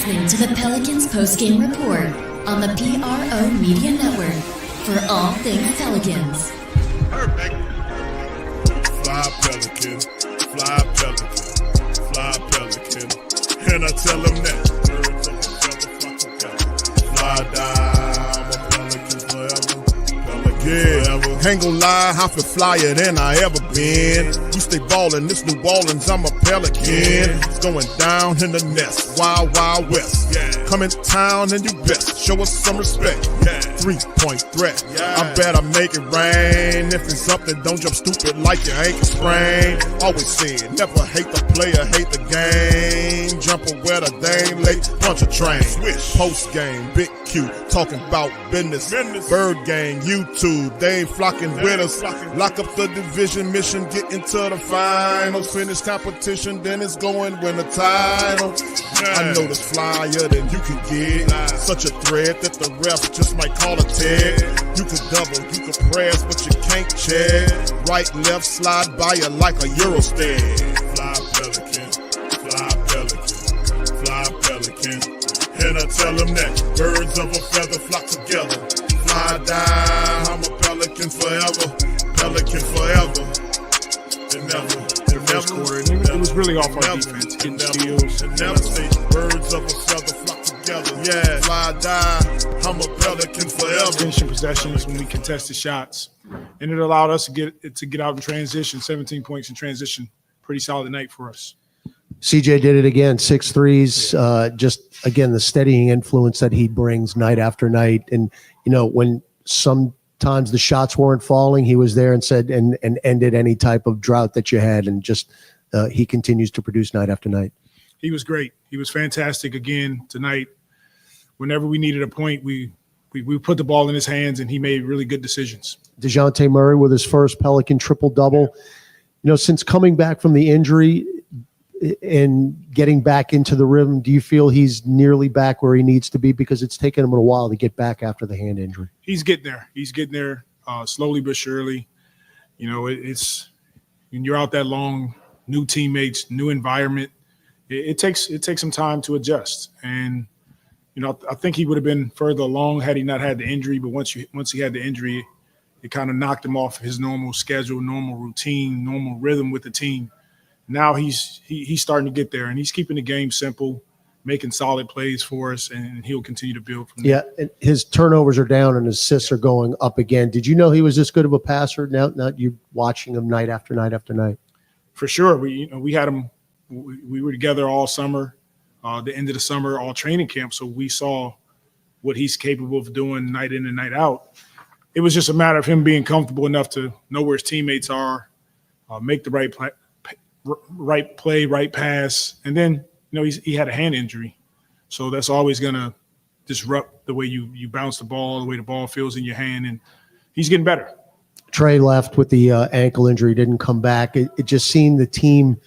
listening to the Pelicans Postgame Report on the PRO Media Network for all things Pelicans. Perfect. Fly Pelican, fly Pelican, fly Pelican. And I tell them that. Fly down, I'm a Pelican forever. Yeah, ain't gon' lie, I feel flyer than I ever been. We stay ballin', this New Orleans, I'm a Pelican. It's going down in the nest, wild, wild west. Come in town and you best, show us some respect. 3-point threat, I better make it rain. If it's something, don't jump stupid like your ankle sprain. Always said, never hate the player, hate the game. Jumper where the dame late, bunch of train. Post game, big Q, talking about business. Bird gang, YouTube, they ain't flocking with us. Lock up the division mission, get into the finals. Finish competition, then it's going win the title. I know this flyer than you can get. Such a threat that the ref just might call a tag. You could double, you could press, but you can't check. Right, left, slide by you like a Eurostep. Fly Pelican, fly Pelican, fly Pelican. And I tell them that birds of a feather flock together. Fly down, I'm a Pelican forever. Pelican forever. And never. The first quarter, it was really off our defense. Getting steals. And never say birds of a feather flock together. Yeah, fly down, I'm a Pelican forever. Finishing possessions when we contested shots. And it allowed us to get out in transition. 17 points in transition. Pretty solid night for us. CJ did it again, 6 threes. Just, again, the steadying influence that he brings night after night. And, you know, when sometimes the shots weren't falling, he was there and said and ended any type of drought that you had. And just he continues to produce night after night. He was great. He was fantastic again tonight. Whenever we needed a point, we put the ball in his hands, and he made really good decisions. DeJounte Murray with his first Pelican triple-double. You know, since coming back from the injury and getting back into the rhythm, do you feel he's nearly back where he needs to be? Because it's taken him a while to get back after the hand injury. He's getting there. He's getting there slowly but surely. You know, it's when you're out that long, new teammates, new environment, it takes some time to adjust. And, you know, I think he would have been further along had he not had the injury. But once he had the injury, it kind of knocked him off his normal schedule, normal routine, normal rhythm with the team. Now he's starting to get there, and he's keeping the game simple, making solid plays for us, and he'll continue to build from there. Yeah, and his turnovers are down and his assists are going up again. Did you know he was this good of a passer? Now you watching him night after night after night. For sure, we had him. We were together all summer, the end of the summer, all training camp. So we saw what he's capable of doing night in and night out. It was just a matter of him being comfortable enough to know where his teammates are, make the right play, right pass. And then, you know, he had a hand injury. So that's always going to disrupt the way you bounce the ball, the way the ball feels in your hand. And he's getting better. Trey left with the ankle injury, didn't come back. It just seemed the team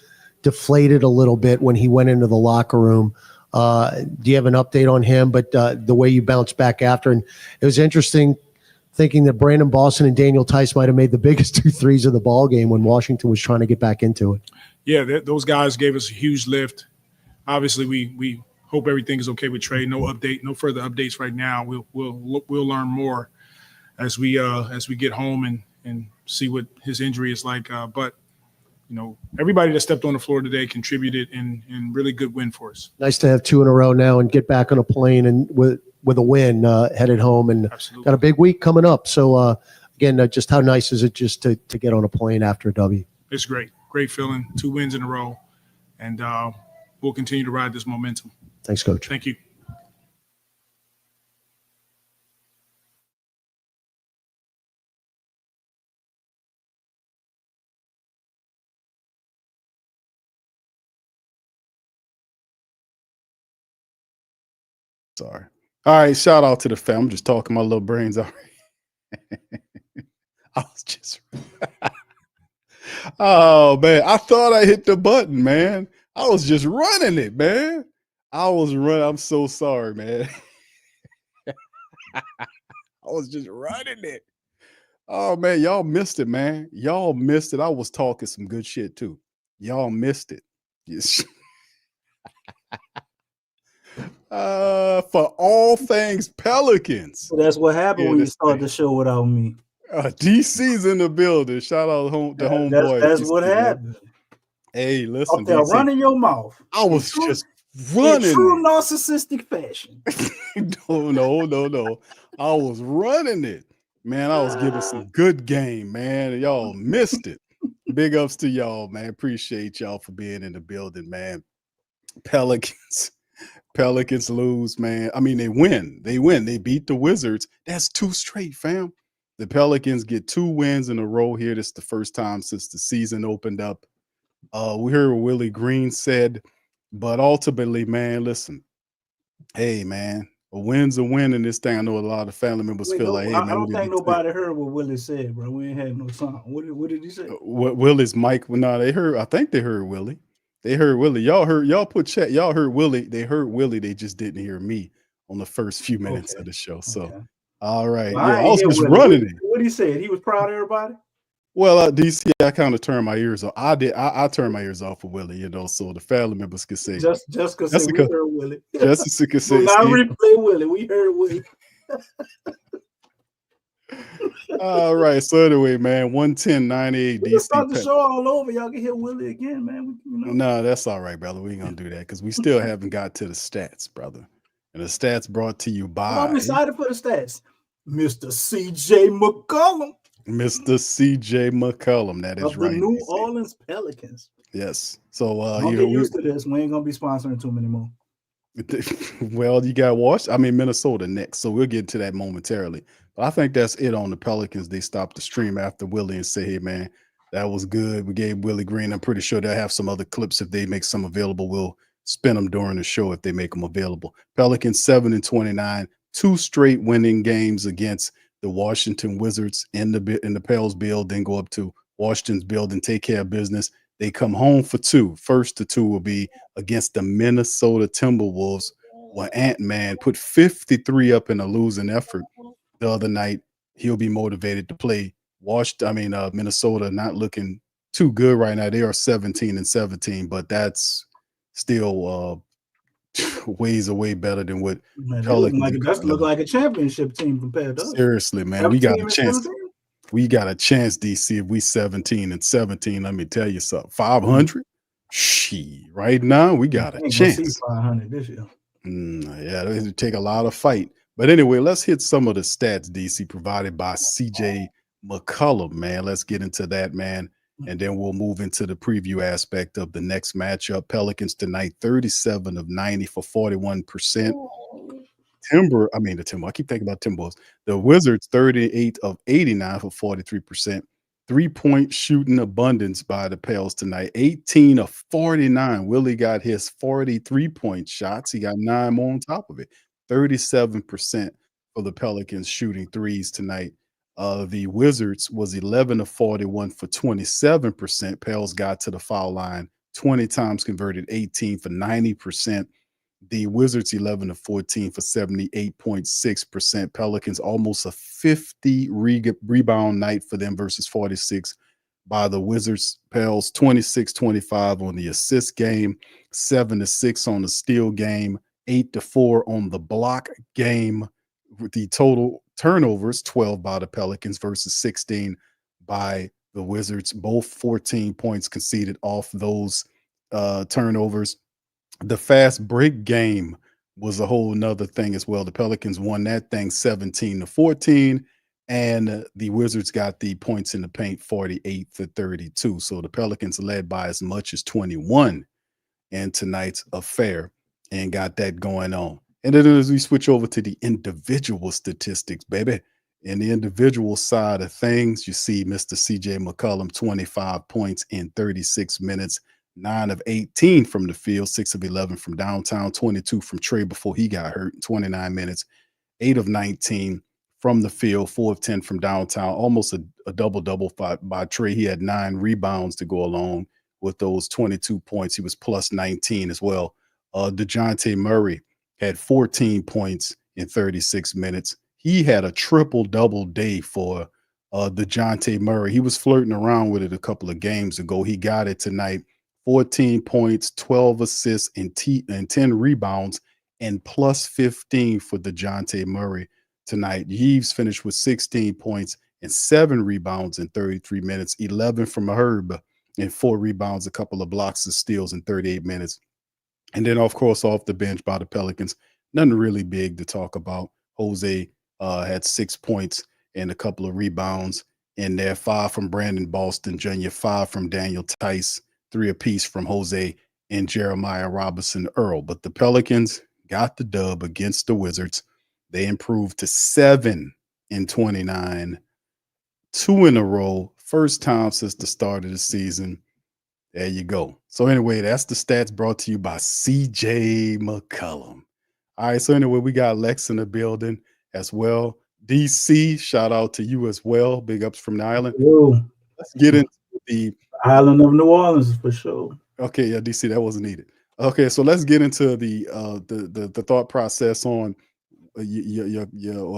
deflated a little bit when he went into the locker room. Do you have an update on him? But the way you bounced back after, and it was interesting thinking that Brandon Boston and Daniel Tice might have made the biggest 2 threes of the ball game when Washington was trying to get back into it. Yeah, those guys gave us a huge lift. Obviously, we hope everything is okay with Trey. No further updates right now. We'll learn more as we get home and see what his injury is like. But you know, everybody that stepped on the floor today contributed and really good win for us. Nice to have 2 in a row now and get back on a plane and with a win headed home, and Absolutely. Got a big week coming up. So again, just how nice is it just to get on a plane after a W? It's great. Great feeling, 2 wins in a row, and we'll continue to ride this momentum. Thanks, Coach. Thank you. Sorry. All right, shout out to the fam. I'm just talking my little brains out. I was just oh man, I thought I hit the button, man. I was just running it, man. I'm so sorry, man. I was just running it. Oh man, y'all missed it, man. Y'all missed it. I was talking some good shit too. Y'all missed it. Yes. For all things Pelicans. So that's what happened Yeah, when you this start thing. the show without me. DC's in the building. Shout out the homeboy. That's DC, what man. happened. Hey, listen, Up there DC. running your mouth. I was just In running. true narcissistic fashion. No. I was running it. Man, I was giving some good game, man. Y'all missed it. Big ups to y'all, man. Appreciate y'all for being in the building, man. Pelicans lose, man. I mean, they win. They beat the Wizards. That's 2 straight, fam. The Pelicans get 2 wins in a row here. This is the first time since the season opened up. We heard what Willie Green said, but ultimately, man, listen. Hey, man, a win's a win in this thing. I know a lot of family members feel like, hey, man, I don't think nobody heard what Willie said, bro. We ain't had no song. What did he say? What Willie's mic? No, they heard. I think they heard Willie. They heard Willie. Y'all put chat. Y'all heard Willie. They heard Willie. They just didn't hear me on the first few minutes of the show. So, all right. Well, yeah, I was just Willie. running it. What he said? He was proud of everybody? Well, DC, I kind of turned my ears off. I turned my ears off for Willie, so the family members could say. Just because we heard Willie. Jessica could say. Do not replay Willie. We heard Willie. All right. So anyway, man, 110-98 DC. Start the show all over. Y'all can hear Willie again, man. No, that's all right, brother. We ain't gonna do that because we still haven't got to the stats, brother. And the stats brought to you by. I'm excited for the stats. Mr. CJ McCollum. Mr. CJ McCollum. That is of right. The New Orleans Pelicans. Yes. So don't get used to this. We ain't gonna be sponsoring too many more. Well, you got Minnesota next, so we'll get to that momentarily. But I think that's it on the Pelicans. They stopped the stream after Willie and say, hey, man, that was good. We gave Willie Green. I'm pretty sure they'll have some other clips if they make some available. We'll spin them during the show if they make them available. Pelicans 7-29, 2 straight winning games against the Washington Wizards in the Pels build, then go up to Washington's build and take care of business. They come home for 2. First to 2 will be against the Minnesota Timberwolves, where Ant-Man put 53 up in a losing effort the other night. He'll be motivated to play. Minnesota not looking too good right now. They are 17-17, but that's still ways away better than what Pelicans look like a championship team compared to us. Seriously, man, we got a chance. We got a chance, DC. If we 17-17, let me tell you something. 500, right now we got a chance. 500 this year. Yeah, it'll take a lot of fight. But anyway, let's hit some of the stats, DC, provided by CJ McCollum, man. Let's get into that, man. And then we'll move into the preview aspect of the next matchup. Pelicans tonight, 37 of 90 for 41%. The Timber. I keep thinking about Timberwolves. The Wizards, 38 of 89 for 43%. 3-point shooting abundance by the Pels tonight. 18 of 49. Willie got his 43-point shots. He got 9 more on top of it. 37% for the Pelicans shooting threes tonight. The Wizards was 11 of 41 for 27%. Pels got to the foul line 20 times, converted 18 for 90%. The Wizards 11 of 14 for 78.6%. Pelicans almost a 50 rebound night for them versus 46 by the Wizards. Pels 26-25 on the assist game, 7-6 on the steal game, 8-4 on the block game. With the total turnovers, 12 by the Pelicans versus 16 by the Wizards. Both 14 points conceded off those turnovers. The fast break game was a whole nother thing as well. The Pelicans won that thing 17-14, and the Wizards got the points in the paint 48-32. So the Pelicans led by as much as 21 in tonight's affair and got that going on. And then as we switch over to the individual statistics, baby, in the individual side of things, you see Mr. CJ McCollum, 25 points in 36 minutes, 9 of 18 from the field, 6 of 11 from downtown, 22 from Trey before he got hurt, 29 minutes, 8 of 19 from the field, 4 of 10 from downtown, almost a double-double by Trey. He had 9 rebounds to go along with those 22 points. He was plus 19 as well. DeJounte Murray had 14 points in 36 minutes. He had a triple-double day for DeJounte Murray. He was flirting around with it a couple of games ago. He got it tonight. 14 points, 12 assists, and 10 rebounds, and plus 15 for DeJounte Murray tonight. Yves finished with 16 points and 7 rebounds in 33 minutes, 11 from Herb and 4 rebounds, a couple of blocks and steals in 38 minutes. And then, of course, off the bench by the Pelicans, nothing really big to talk about. Jose had 6 points and a couple of rebounds in there, 5 from Brandon Boston Jr., 5 from Daniel Tice, 3 apiece from Jose and Jeremiah Robinson Earl. But the Pelicans got the dub against the Wizards. They improved to 7-29, 2 in a row, first time since the start of the season. There you go. So anyway, that's the stats brought to you by CJ McCollum. All right. So anyway, we got Lex in the building as well. DC, shout out to you as well. Big ups from the island. Yo, Let's get into the Island of New Orleans for sure. Okay, yeah, DC, that wasn't needed. Okay, so let's get into the thought process on your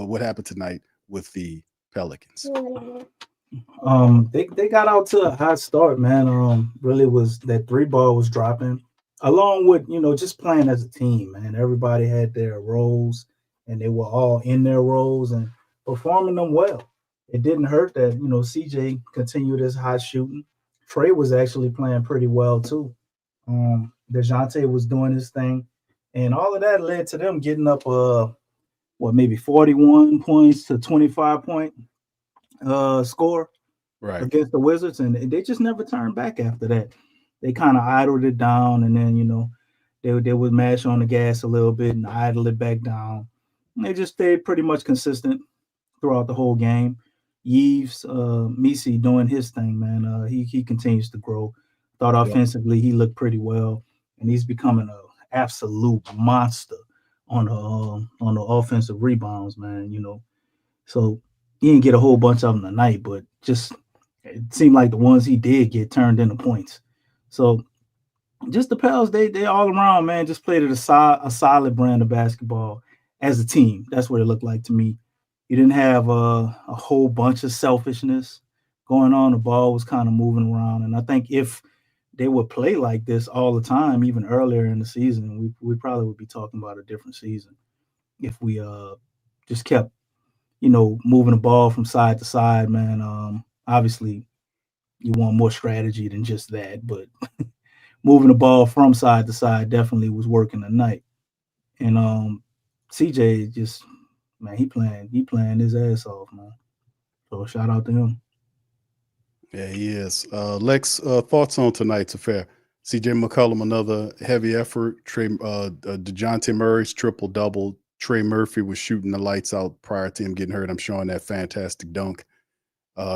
what happened tonight with the Pelicans. They got out to a hot start, man. Really was that 3 ball was dropping, along with just playing as a team, man. Everybody had their roles, and they were all in their roles and performing them well. It didn't hurt that CJ continued his hot shooting. Trey was actually playing pretty well too. DeJounte was doing his thing, and all of that led to them getting up maybe 41 points to 25 point score against the Wizards, and they just never turned back after that. They kind of idled it down, and then they would mash on the gas a little bit and idle it back down. And they just stayed pretty much consistent throughout the whole game. Yves Misi doing his thing, man. He continues to grow. Thought offensively he looked pretty well, and he's becoming an absolute monster on the offensive rebounds, man. So he didn't get a whole bunch of them tonight, but just it seemed like the ones he did get turned into points. So just the Pels, they all around, man, just played a solid brand of basketball as a team. That's what it looked like to me. You didn't have a whole bunch of selfishness going on. The ball was kind of moving around, and I think if they would play like this all the time, even earlier in the season, we probably would be talking about a different season if we just kept moving the ball from side to side, man. Obviously, you want more strategy than just that, but moving the ball from side to side definitely was working tonight. And CJ just, man, he playing his ass off, man. So shout out to him. Yeah, he is. Lex, thoughts on tonight's affair? CJ McCollum, another heavy effort. DeJounte Murray's triple double. Trey Murphy was shooting the lights out prior to him getting hurt. I'm showing that fantastic dunk.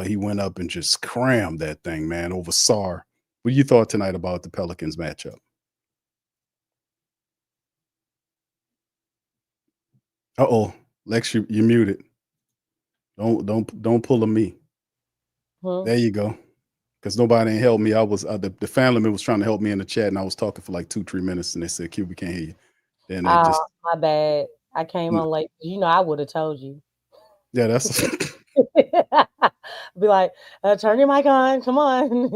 He went up and just crammed that thing, man, over Sarr. What you thought tonight about the Pelicans matchup? Lex, you muted. Don't pull a me. There you go. Because nobody ain't helped me. I was the family member was trying to help me in the chat, and I was talking for like 2-3 minutes, and they said, "Q, we can't hear you." Then they just my bad. I came on late. I would have told you. Yeah, that's be like, turn your mic on. Come on.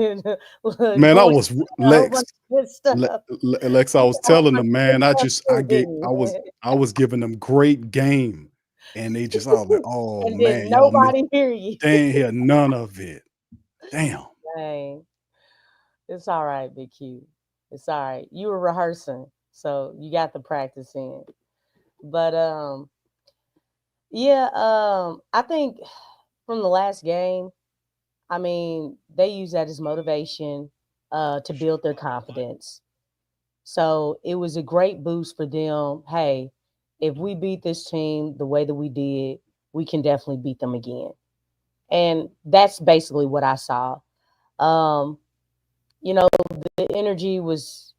Man, I was Lex. Lex, I was telling them, man, I was giving them great game. And they just all like, oh and man, nobody hear you. They ain't hear none of it. Damn. Dang. It's all right, Big Q. It's all right. You were rehearsing, so you got the practice in. But I think from the last game, I mean, they use that as motivation to build their confidence. So it was a great boost for them. Hey, if we beat this team the way that we did, we can definitely beat them again. And that's basically what I saw. The energy was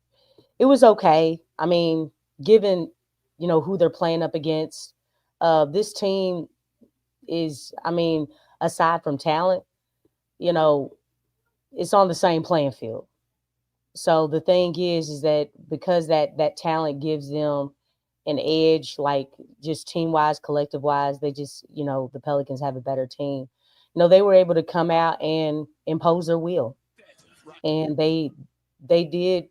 okay. I mean, given, who they're playing up against, this team is, aside from talent, it's on the same playing field. So the thing is that because that talent gives them an edge, like just team-wise, collective-wise, they just, the Pelicans have a better team. They were able to come out and impose their will. And they did,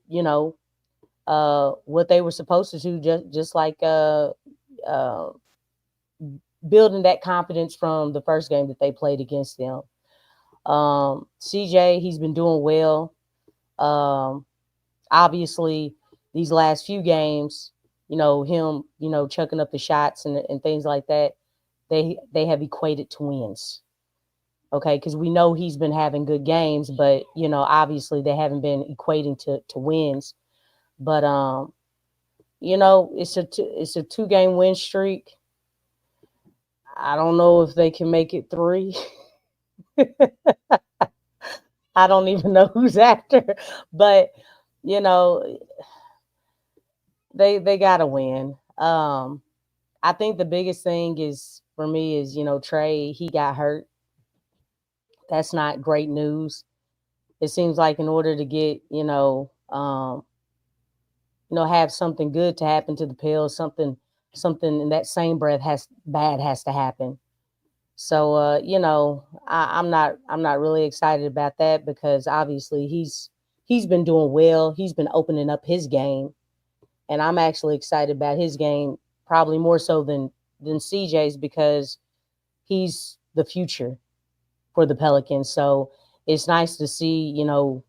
what they were supposed to do, just like building that confidence from the first game that they played against them. CJ, he's been doing well. Obviously, these last few games, him, chucking up the shots and things like that, they have equated to wins. Okay, because we know he's been having good games, but obviously they haven't been equating to wins. But it's a 2-game win streak. I don't know if they can make it 3. I don't even know who's after, but they gotta win. I think the biggest thing is for me is Trey, he got hurt. That's not great news. It seems like in order to get have something good to happen to the Pels, something in that same breath has to happen. So I'm not really excited about that because obviously he's been doing well. He's been opening up his game, and I'm actually excited about his game probably more so than CJ's because he's the future for the Pelicans. So it's nice to see him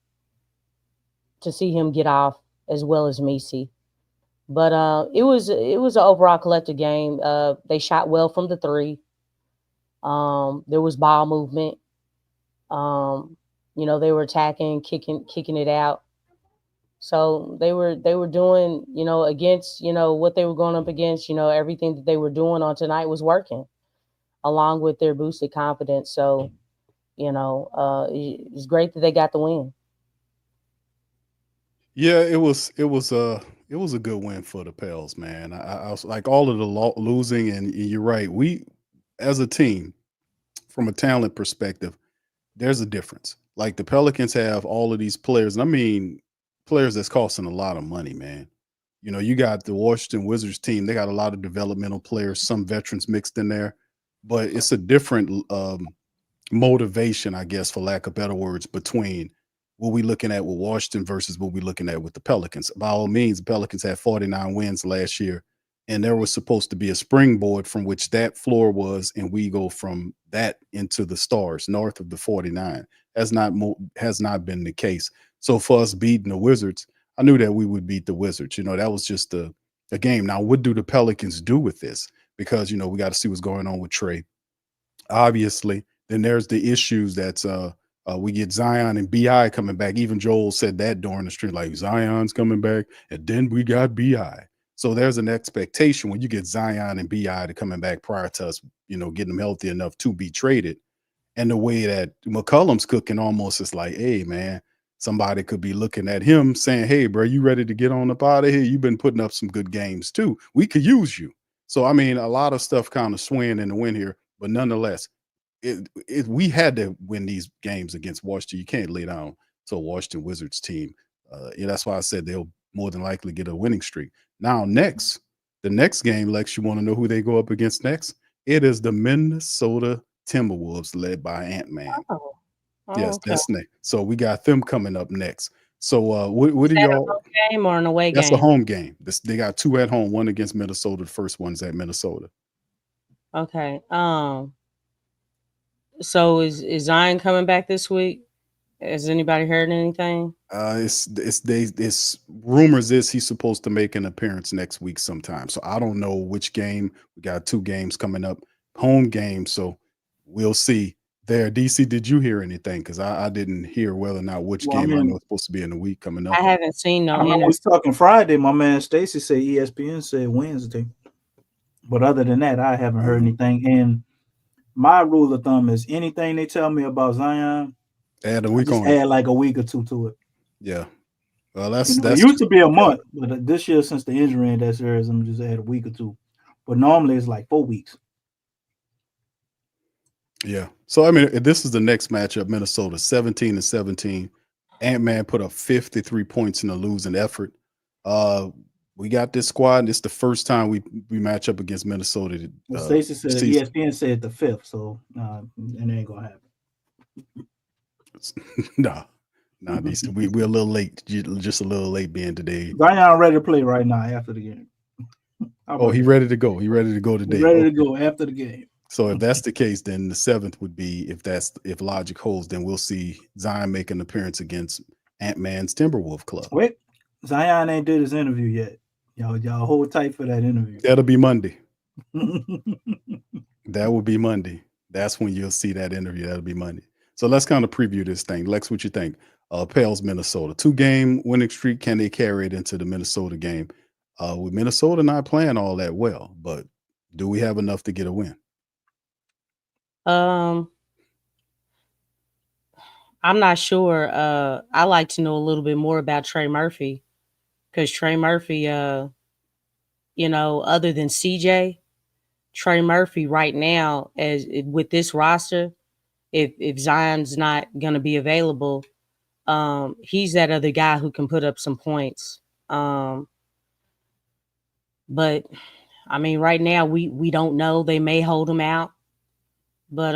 get off as well as Messi. But it was an overall collective game. They shot well from the 3. There was ball movement. They were attacking, kicking it out. So they were doing, against, what they were going up against, everything that they were doing on tonight was working along with their boosted confidence. So, it's great that they got the win. Yeah, it was a good win for the Pels, man. I was like all of the losing, and you're right. We, as a team, from a talent perspective, there's a difference. Like the Pelicans have all of these players, and I mean players that's costing a lot of money, man. You got the Washington Wizards team; they got a lot of developmental players, some veterans mixed in there, but it's a different motivation, I guess, for lack of better words, between what we looking at with Washington versus what we looking at with the Pelicans. By all means, the Pelicans had 49 wins last year, and there was supposed to be a springboard from which that floor was, and we go from that into the stars north of the 49. Has not been the case. So for us beating the Wizards, I knew that we would beat the Wizards. That was just a game. Now, what do the Pelicans do with this? Because we got to see what's going on with Trey. Obviously, then there's the issues that's we get Zion and BI coming back. Even Joel said that during the stream, like Zion's coming back, and then we got BI. So there's an expectation when you get Zion and BI to coming back prior to us, getting them healthy enough to be traded. And the way that McCollum's cooking almost is like, hey, man, somebody could be looking at him saying, hey, bro, you ready to get on up out of here? You've been putting up some good games too. We could use you. So, I mean, a lot of stuff kind of swaying in the wind here, but nonetheless, we had to win these games against Washington. You can't lay down to a Washington Wizards team. That's why I said they'll more than likely get a winning streak. Now, the next game, Lex, you want to know who they go up against next? It is the Minnesota Timberwolves led by Ant-Man. Oh, Yes, okay. that's next. So we got them coming up next. So what do Is that a y'all? home game or an away That's game? a home game. They got 2 at home, one against Minnesota. The first one's at Minnesota. Okay. So is Zion coming back this week? Has anybody heard anything? It's rumors he's supposed to make an appearance next week sometime. So I don't know which game. We got 2 games coming up, home games. So we'll see there. DC, did you hear anything? Because I didn't hear whether or not which game. I know it's supposed to be in the week coming up. I haven't seen no. I was talking Friday. My man Stacy said ESPN said Wednesday, but other than that, I haven't heard anything. And my rule of thumb is anything they tell me about Zion, add a week just on add like a week or 2 to it. Yeah. Well, that's it used to be a month, but this year since the injury ain't that serious, I'm just add a week or 2. But normally it's like 4 weeks. Yeah. So I mean, this is the next matchup. Minnesota 17-17. Ant-Man put up 53 points in a losing effort. We got this squad, and it's the first time we match up against Minnesota. Well, Stacey said ESPN said the 5th, so and it ain't gonna happen. Nah, DC, we're a little late, just a little late being today. Zion ready to play right now after the game. Oh, he ready to go. He ready to go today. He's ready to go after the game. So if that's the case, then the 7th would be, if logic holds, then we'll see Zion make an appearance against Ant-Man's Timberwolf Club. Wait, Zion ain't did his interview yet. Y'all hold tight for that interview. That'll be Monday. That will be Monday. That's when you'll see that interview. That'll be Monday. So let's kind of preview this thing. Lex, what you think? Pels, Minnesota. 2-game winning streak. Can they carry it into the Minnesota game? With Minnesota not playing all that well, but do we have enough to get a win? I'm not sure. I like to know a little bit more about Trey Murphy, because Trey Murphy, other than CJ, Trey Murphy right now, with this roster, if Zion's not going to be available, he's that other guy who can put up some points. But I mean, right now we don't know. They may hold him out, but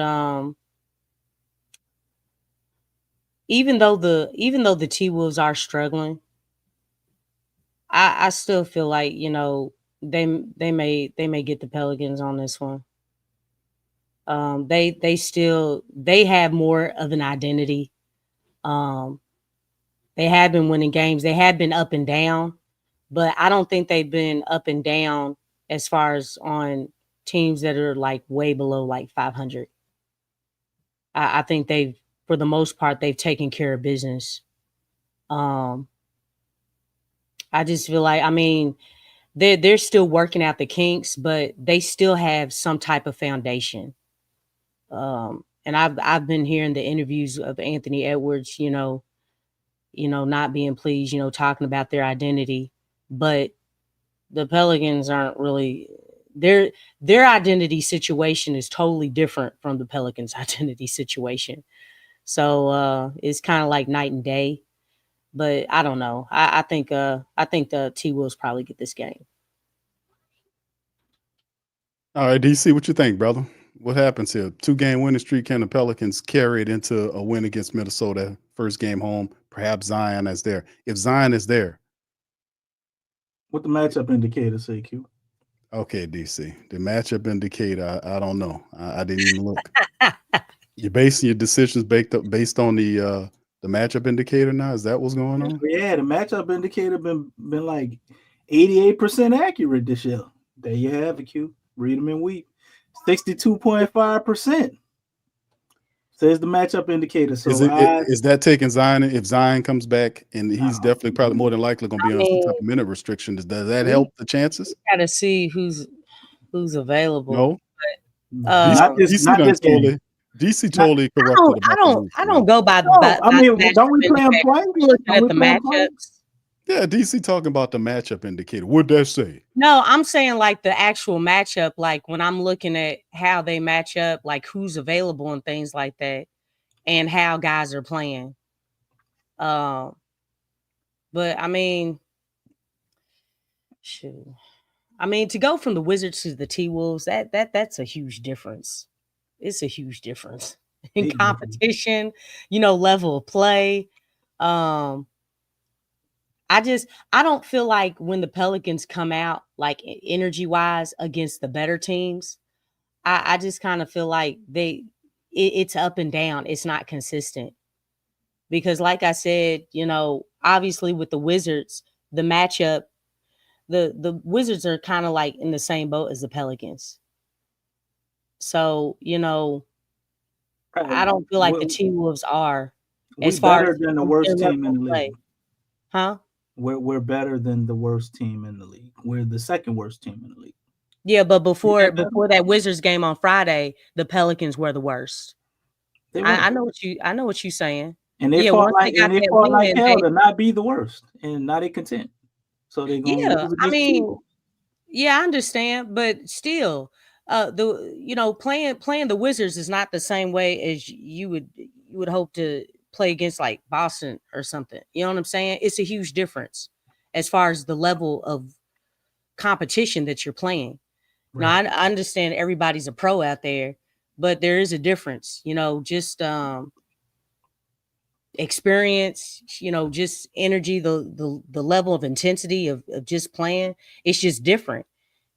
even though the T-Wolves are struggling, I still feel like, they may get the Pelicans on this one. They have more of an identity. They have been winning games. They have been up and down, but I don't think they've been up and down as far as on teams that are like way below like 500. I think for the most part, they've taken care of business. I just feel like, I mean, they're still working out the kinks, but they still have some type of foundation. And I've been hearing the interviews of Anthony Edwards, not being pleased, talking about their identity, but the Pelicans aren't really, their identity situation is totally different from the Pelicans' identity situation. So it's kind of like night and day, but I don't know. I think the T-Wolves probably get this game. All right, DC, what you think, brother? What happens here? 2-game winning streak. Can the Pelicans carry it into a win against Minnesota? First game home. Perhaps Zion is there. If Zion is there, what the matchup indicator say, Q? Okay, DC. The matchup indicator, I don't know. I didn't even look. You're basing your decisions based on the matchup indicator now? Is that what's going on? Yeah, the matchup indicator been like 88% accurate this year. There you have it, Q. Read them and weep. 62.5% says the matchup indicator. So is that taking Zion? If Zion comes back, and he's definitely probably more than likely going to be on some type of minute restriction, does that help the chances? Got to see who's available. No, DC totally corrupted. I don't go by the. Don't we play him twice? Looking at the matchups. Yeah, DC talking about the matchup indicator. What'd that say? No, I'm saying like the actual matchup, like when I'm looking at how they match up, like who's available and things like that, and how guys are playing. But I mean, shoot. I mean, to go from the Wizards to the T-Wolves, that's a huge difference. It's a huge difference in competition, level of play. I don't feel like when the Pelicans come out, like energy wise against the better teams, I just kind of feel like it's up and down. It's not consistent because like I said, obviously with the Wizards, the matchup, the Wizards are kind of like in the same boat as the Pelicans. So, I don't feel like the T-Wolves are as far better than the worst team in the league. Huh? We're better than the worst team in the league. We're the second worst team in the league. Yeah, but before that Wizards game on Friday, the Pelicans were the worst. I know what you're saying. And they fought like hell to not be the worst, and not a content. So they're going to lose against I understand, but still, playing the Wizards is not the same way as you would hope to play against like Boston or something. You know what I'm saying? It's a huge difference as far as the level of competition that you're playing. Right. Now, I understand everybody's a pro out there, but there is a difference, just experience, just energy, the level of intensity of just playing, it's just different.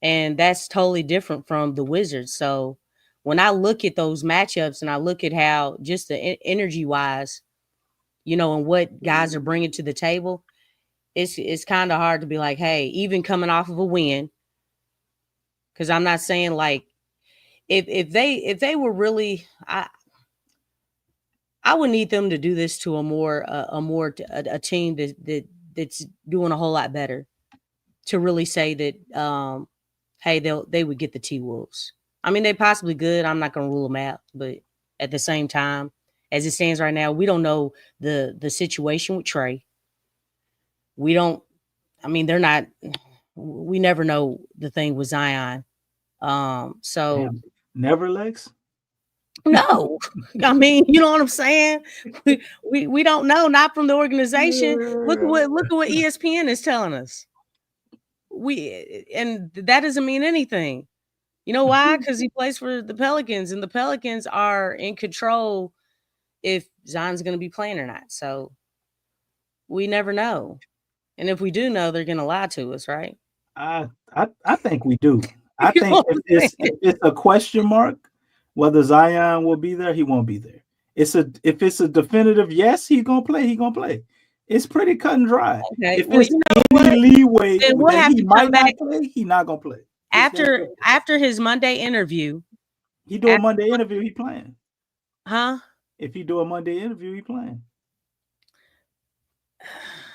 And that's totally different from the Wizards. So when I look at those matchups and I look at how just the energy wise, and what guys are bringing to the table, it's kind of hard to be like, hey, even coming off of a win, because I'm not saying like if they were really, I would need them to do this to a team that's doing a whole lot better to really say that hey, they would get the T-Wolves. I mean, they possibly good. I'm not going to rule them out, but at the same time, as it stands right now, we don't know the situation with Trey. We don't. I mean, they're not. We never know the thing with Zion. So Damn. Never, Lex. no, I mean, you know what I'm saying? We don't know, not from the organization. Look at what ESPN is telling us. And that doesn't mean anything. You know why? Because he plays for the Pelicans, and the Pelicans are in control if Zion's going to be playing or not. So we never know. And if we do know, they're going to lie to us, right? I think we do. I think if it's a question mark whether Zion will be there, he won't be there. If it's a definitive yes, he's gonna play, he's gonna play. It's pretty cut and dry. Okay. If there's any leeway then we'll that have he to might come not back play, he's not gonna play. After his Monday interview. He do a Monday interview, he playing. Huh? If he do a Monday interview, he playing.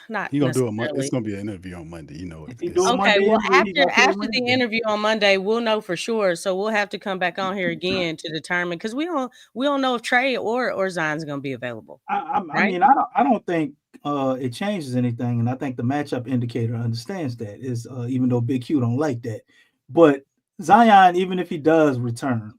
Not He gonna do it's gonna be an interview on Monday. You know. If he do a okay. Monday Well, interview, after the interview on Monday, we'll know for sure. So we'll have to come back on here again to determine, because we don't know if Trey or Zion's gonna be available. I mean, I don't think it changes anything, and I think the matchup indicator understands that. Is even though Big Q don't like that, but Zion, even if he does return,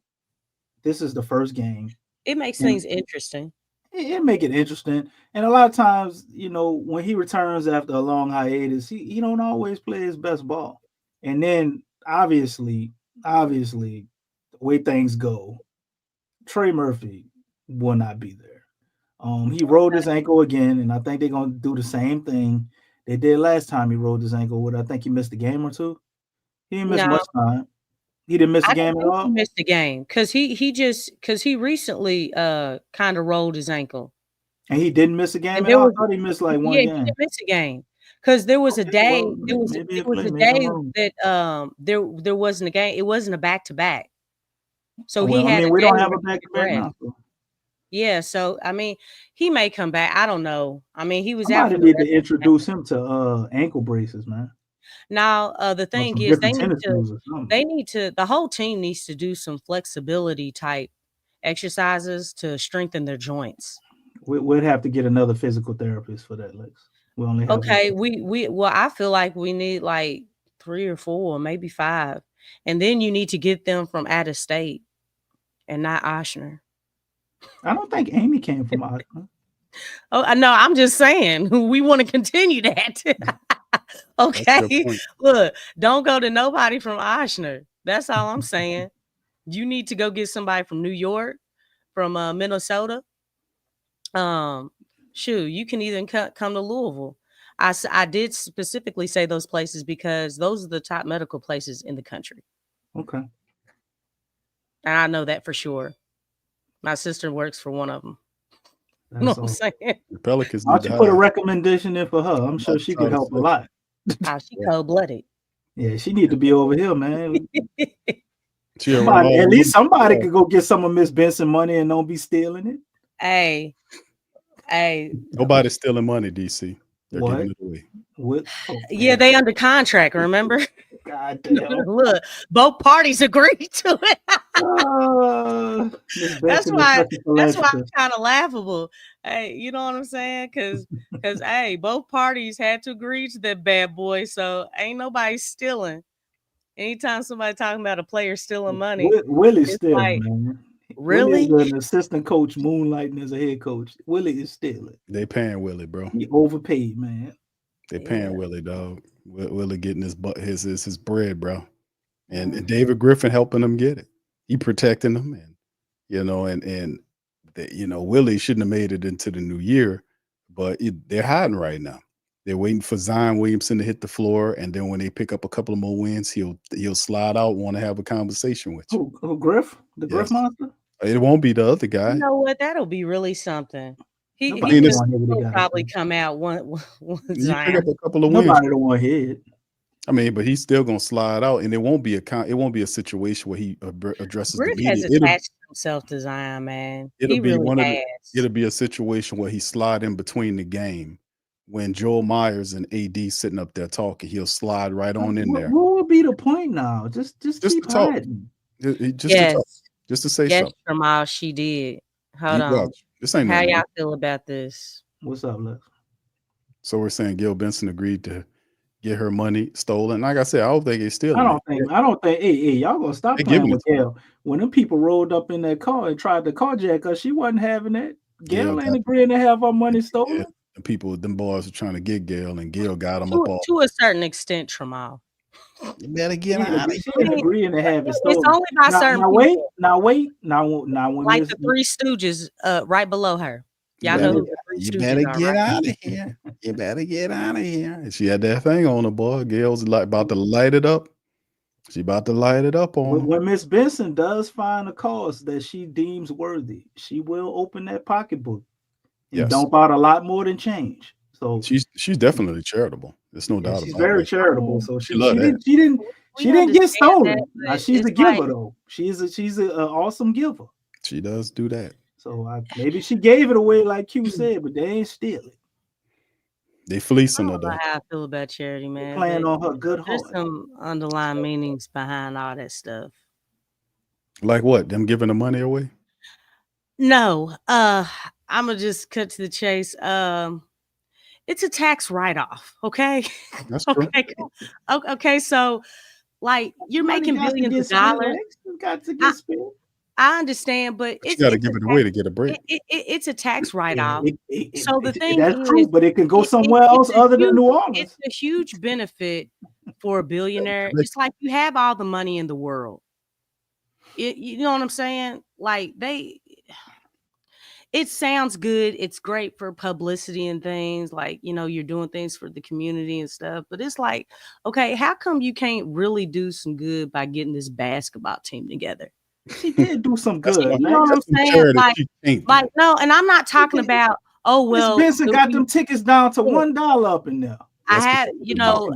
this is the first game. It makes things interesting. It make it interesting, and a lot of times, when he returns after a long hiatus, he don't always play his best ball, and then obviously, the way things go, Trey Murphy will not be there. He rolled his ankle again, and I think they're gonna do the same thing they did last time he rolled his ankle. I think he missed a game or two. He didn't miss much time. He didn't miss a game at all. He missed a game because he recently kind of rolled his ankle. And he didn't miss a game at all? I thought he missed like one game. He didn't miss a game because there was a day. There was a day that there wasn't a game. It wasn't a back-to-back. So we don't have a back-to-back now. Yeah, so I mean, he may come back. I don't know. I mean, he was out. Need to introduce him to ankle braces, man. Now, the thing is, they need to. The whole team needs to do some flexibility type exercises to strengthen their joints. We'd have to get another physical therapist for that, Lex. We only have well, I feel like we need like 3 or 4, maybe 5, and then you need to get them from out of state and not Oshner. I don't think Amy came from Oshner. Oh no, I'm just saying we want to continue that. Okay, look, don't go to nobody from Oshner. That's all I'm saying. You need to go get somebody from New York, from Minnesota. Shoot, you can even come to Louisville. I did specifically say those places because those are the top medical places in the country. Okay. And I know that for sure. My sister works for one of them. You know what I'm saying? The Pelicans. Why don't you put a recommendation in for her? I'm sure she could help a lot. She cold-blooded. Yeah, she need to be over here, man. At least somebody could go get some of Miss Benson money and don't be stealing it. Hey. Nobody's stealing money, DC. They're giving it away. What? Oh, yeah, they under contract, remember? God damn. Look, both parties agreed to it. That's why it's kind of laughable. Hey, you know what I'm saying? Because hey, both parties had to agree to that bad boy. So ain't nobody stealing. Anytime somebody talking about a player stealing money, Willie's stealing, man. Really? Willie's an assistant coach moonlighting as a head coach. Willie is stealing. They paying Willie, bro. He overpaid, man. They paying Willie, dog. Willie getting his bread, bro. And David Griffin helping him get it. He protecting him, and Willie shouldn't have made it into the new year but they're hiding right now. They're waiting for Zion Williamson to hit the floor, and then when they pick up a couple of more wins, he'll slide out, want to have a conversation with you. Who Griff? The Griff Yes. monster? It won't be the other guy. You know what? That'll be really something. He Nobody don't wanna hear what he will got to probably say. come out one You pick Zion. up a couple of wins. Nobody don't want to hear it. I mean, but he's still gonna slide out, and it won't be a situation where he addresses the Griff media. has attached himself to Zion, man. It'll He be really one of has. it'll be a situation where he slide in between the game when Joel Myers and AD sitting up there talking. He'll slide right on in there. What would be the point now? Just keep to talk. hiding. Just to talk. Yes. Just to say Yes, something. Jamal, she did. Hold You on. got you. This ain't How nothing. y'all feel about this? What's up, Lex? So we're saying Gil Benson agreed to get her money stolen. Like I said, I don't think it's stealing. I don't think. Hey, y'all gonna stop They're playing giving with Gail. When them people rolled up in that car and tried to carjack her, she wasn't having that. Gail ain't agreeing to have her money stolen. Yeah, the people, them boys were trying to get Gail, and Gail got them up all. To a certain extent, Tramal. You better get She out of she here. ain't agreeing to have it It's stolen. only by certain Now people. wait. Now when Like Miss the Three Stooges, right below her. Y'all You know better- who the Three You Stooges better are, get right? out of here. You better get out of here. And she had that thing on her, boy. Gail's like about to light it up. She about to light it up on him. when Miss Benson does find a cause that she deems worthy, she will open that pocketbook and Yes. dump out a lot more than change. So She's definitely charitable. There's no doubt she's about very that. charitable. So she love that. didn't We get understand stolen. that, Now but she's a it's giver like- though. She's an awesome giver. She does do that. So maybe she gave it away like Q said, but they ain't steal it. They I fleecing her don't know though. how I feel about charity, man. Playing but on her good There's heart. some underlying meanings behind all that stuff. Like what? Them giving the money away? No, I'm gonna just cut to the chase. It's a tax write-off, okay? That's true. Okay, so like you're making Money got to billions get of spent, dollars. Lex. It got to get spent. I understand, but But you got to give it away to get a break. it's a tax write-off. It- So the thing that's is, true, but it can go it- somewhere it's else a other than huge- New Orleans. It's a huge benefit for a billionaire. It's like you have all the money in the world. You know what I'm saying? Like it sounds good. It's great for publicity and things, like, you know, you're doing things for the community and stuff. But it's like, okay, how come you can't really do some good by getting this basketball team together? She did do some That's good. what- You know what I'm that's some saying? charity Like, she can't do. Like, no, and I'm not talking about, oh, Miss well, Benson got them tickets down to $1 up in there. I That's what have, I'm you talking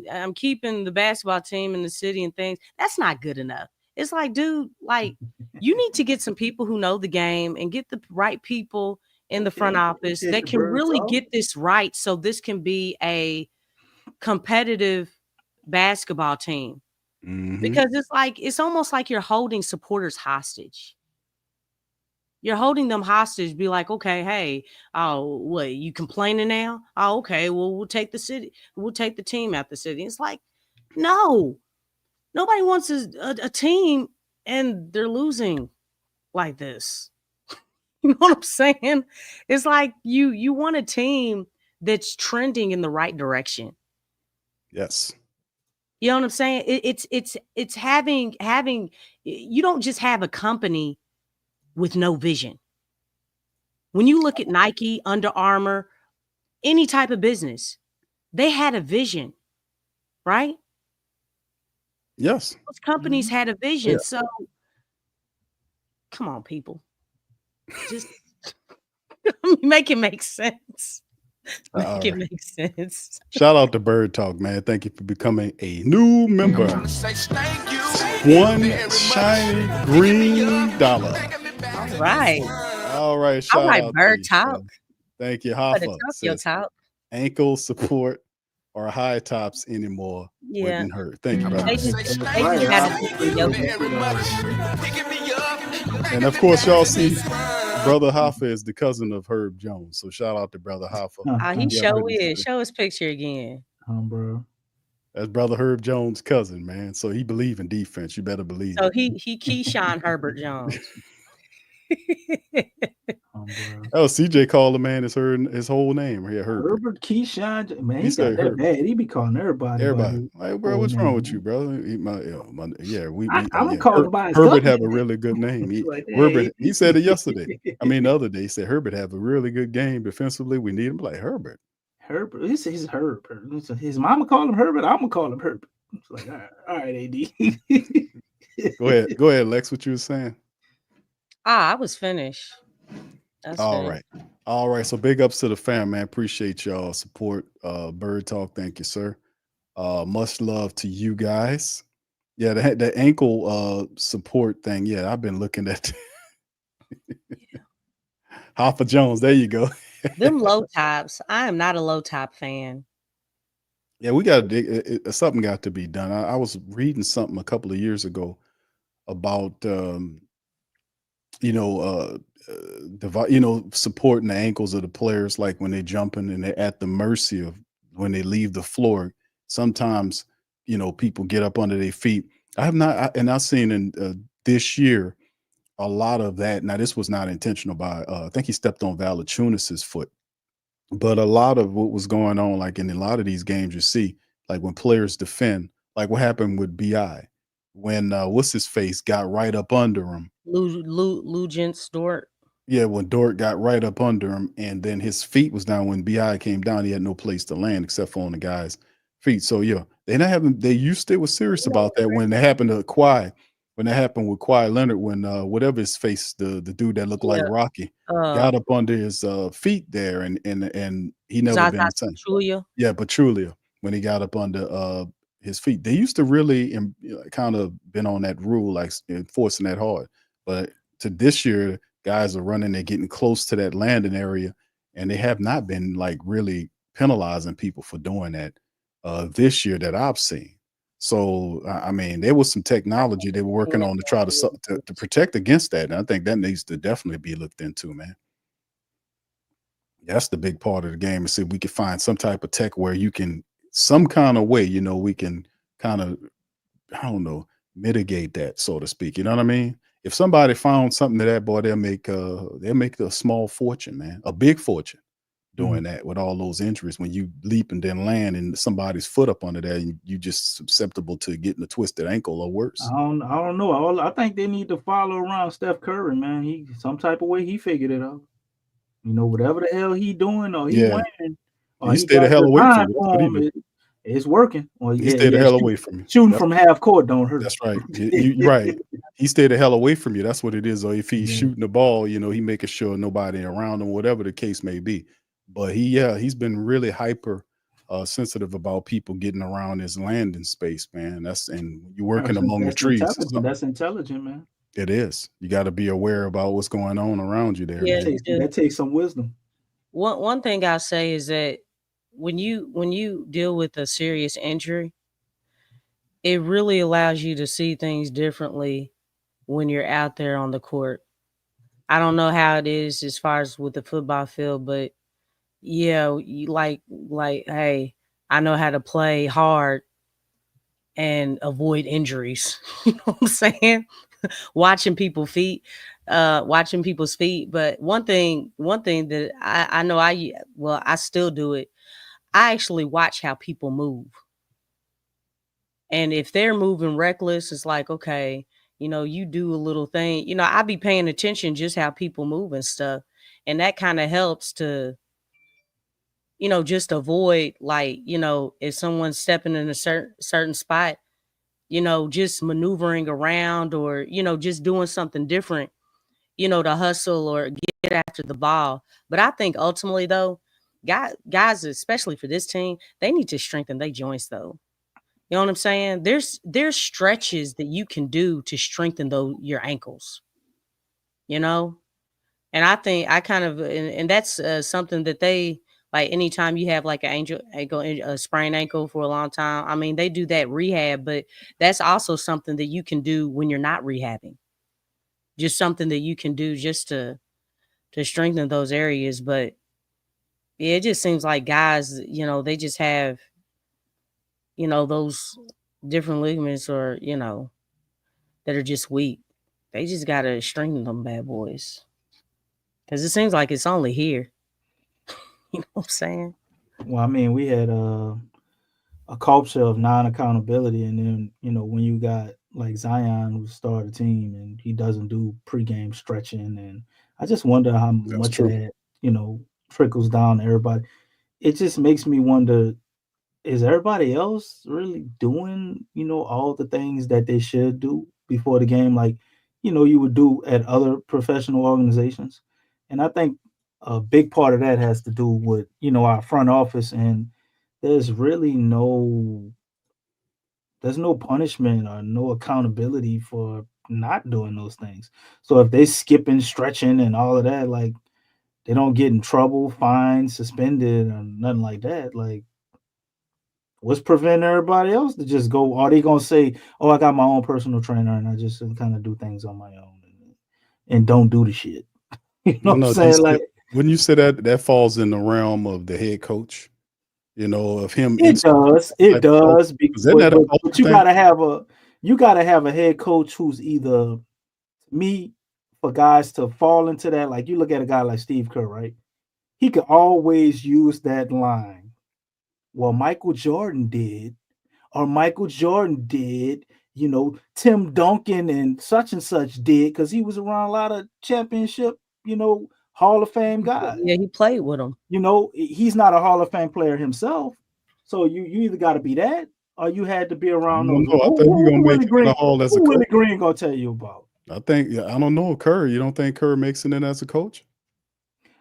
know, I'm keeping the basketball team in the city and things. That's not good enough. It's like, dude, like you need to get some people who know the game and get the right people in the front office that can really get this right. So this can be a competitive basketball team. Mhm. Because it's almost like you're holding supporters hostage. You're holding them hostage, be like, okay, hey, oh, what, you complaining now? Oh, okay, well, we'll take the team out the city. It's like, no, nobody wants a team and they're losing like this. You know what I'm saying? It's like you want a team that's trending in the right direction. Yes. You know what I'm saying? It's having you don't just have a company with no vision. When you look at Nike, Under Armour, any type of business, they had a vision, right? Yes. Those companies had a vision. Yeah. So come on, people. Just make it make sense. All Make it right. make sense. Shout out to Bird Talk, man. Thank you for becoming a new member. One shiny green dollar. All right. All right. Shout All right, out to Bird you, Talk. man. Thank you, Better Hoffa. talk your Says, talk. ankle support or high tops anymore Yeah. wouldn't hurt. Thank you, brother. They just gotta do some yoga. And of course, y'all see Brother Hoffa is the cousin of Herb Jones. So shout out to Brother Hoffa. He Yeah, sure heard me is. say. Show his picture again. Bro. That's Brother Herb Jones' cousin, man. So he believe in defense. You better believe So it. he Keyshawn Herbert Jones. bro. Oh, CJ called the man his whole name. Yeah, Herbert. Herbert Keyshawn, man, He he got said that Herbert. bad. He be calling everybody by Everybody, his like, bro, whole what's wrong name, with you, man. bro? I don't call him by his Herbert government have a name. really good name. It's like, Herbert, hey. he said it yesterday. I mean, the other day, he said Herbert have a really good game defensively. We need him like Herbert. Herbert, he's Herbert. His mama called him Herbert. I'm gonna call him Herbert. It's like, all right, AD. Go ahead, Lex. What you were saying? I was finished. All right. So big ups to the fam, man. Appreciate y'all support. Bird Talk, thank you, sir. Much love to you guys. Yeah, the ankle support thing. Yeah, I've been looking at Hoffa Jones. There you go. Them low tops. I am not a low top fan. Yeah, we got to dig. Something got to be done. I was reading something a couple of years ago about supporting the ankles of the players, like when they're jumping and they're at the mercy of when they leave the floor. Sometimes, people get up under their feet. I have not, and I've seen in this year a lot of that. Now, this was not intentional by, I think he stepped on Valanciunas' foot, but a lot of what was going on, like in a lot of these games, you see, like when players defend, like what happened with Bi when what's his face got right up under him. Lugent Dort. Yeah, when Dort got right up under him, and then his feet was down. When Bi came down, he had no place to land except for on the guy's feet. So yeah, they was serious about that when it happened to Kawhi. When that happened with Kawhi Leonard, when whatever his face, the dude that looked like Rocky, got up under his feet there, and he never been the same. Pachulia. Yeah, Pachulia, when he got up under his feet. They used to really kind of been on that rule, like enforcing that hard. But to this year, guys are running, they're getting close to that landing area, and they have not been like really penalizing people for doing that this year that I've seen. So, I mean, there was some technology they were working on to try to protect against that. And I think that needs to definitely be looked into, man. That's the big part of the game. Is see if we can find some type of tech where you can, some kind of way, we can kind of, I don't know, mitigate that, so to speak. You know what I mean? If somebody found something to that, boy, they'll make a small fortune, man, a big fortune doing that with all those injuries. When you leap and then land and somebody's foot up under there, you just susceptible to getting a twisted ankle or worse. I don't know. I think they need to follow around Steph Curry, man. He some type of way he figured it out. Whatever the hell he doing or he wearing, or he he stayed the got hell away from you. That's what he him, did. it's working. Or He stayed the hell away from you. Shooting from half court don't hurt. That's right. You're right. He stayed the hell away from you. That's what it is. Or if he's shooting the ball, he making sure nobody around him, whatever the case may be. But he's been really hyper sensitive about people getting around his landing space, man. And you're working among the trees. That's intelligent, man. It is. You got to be aware about what's going on around you there. Yeah, that takes some wisdom. One thing I'll say is that when you deal with a serious injury, it really allows you to see things differently when you're out there on the court. I don't know how it is as far as with the football field, but yeah, you like, hey, I know how to play hard and avoid injuries. You know what I'm saying? watching people's feet. But one thing that I know I still do it. I actually watch how people move. And if they're moving reckless, it's like, okay, you do a little thing. I be paying attention just how people move and stuff. And that kind of helps to, just avoid, like, if someone's stepping in a certain spot, just maneuvering around or, just doing something different, to hustle or get after the ball. But I think ultimately, though, guys, especially for this team, they need to strengthen their joints, though. You know what I'm saying? There's stretches that you can do to strengthen your ankles, And I think I kind of, and that's something that they, like, anytime you have like a sprained ankle for a long time, I mean, they do that rehab, but that's also something that you can do when you're not rehabbing. Just something that you can do just to strengthen those areas. But yeah, it just seems like guys, they just have, those different ligaments or, that are just weak. They just got to strengthen them bad boys. Because it seems like it's only here. You know what I'm saying? Well, I mean, we had a culture of non-accountability, and then when you got like Zion who started the team and he doesn't do pregame stretching, and I just wonder how That's much true. of that trickles down to everybody. It just makes me wonder: is everybody else really doing all the things that they should do before the game, like you would do at other professional organizations? And I think a big part of that has to do with our front office, and there's really there's no punishment or no accountability for not doing those things. So if they skipping, stretching, and all of that, like they don't get in trouble, fined, suspended, or nothing like that. Like, what's preventing everybody else to just go? Are they gonna say, "Oh, I got my own personal trainer and I just kind of do things on my own and don't do the shit"? You know Well, what I'm no, saying? Like, wouldn't you say that falls in the realm of the head coach? Of him it does, it type of culture? does. 'Cause isn't that a But culture you thing? gotta have a head coach who's either me for guys to fall into that. Like you look at a guy like Steve Kerr, right? He could always use that line. Well, Michael Jordan did, or Michael Jordan did, Tim Duncan and such did, because he was around a lot of championship, Hall of Fame guys. Yeah, he played with him. He's not a Hall of Fame player himself. So you either got to be that, or you had to be I around don't those. know. I think you're gonna make Willie it in the Green, hall as a who coach. Willie Green gonna tell you about? I think, yeah, I don't know, Kerr. You don't think Kerr makes it in as a coach?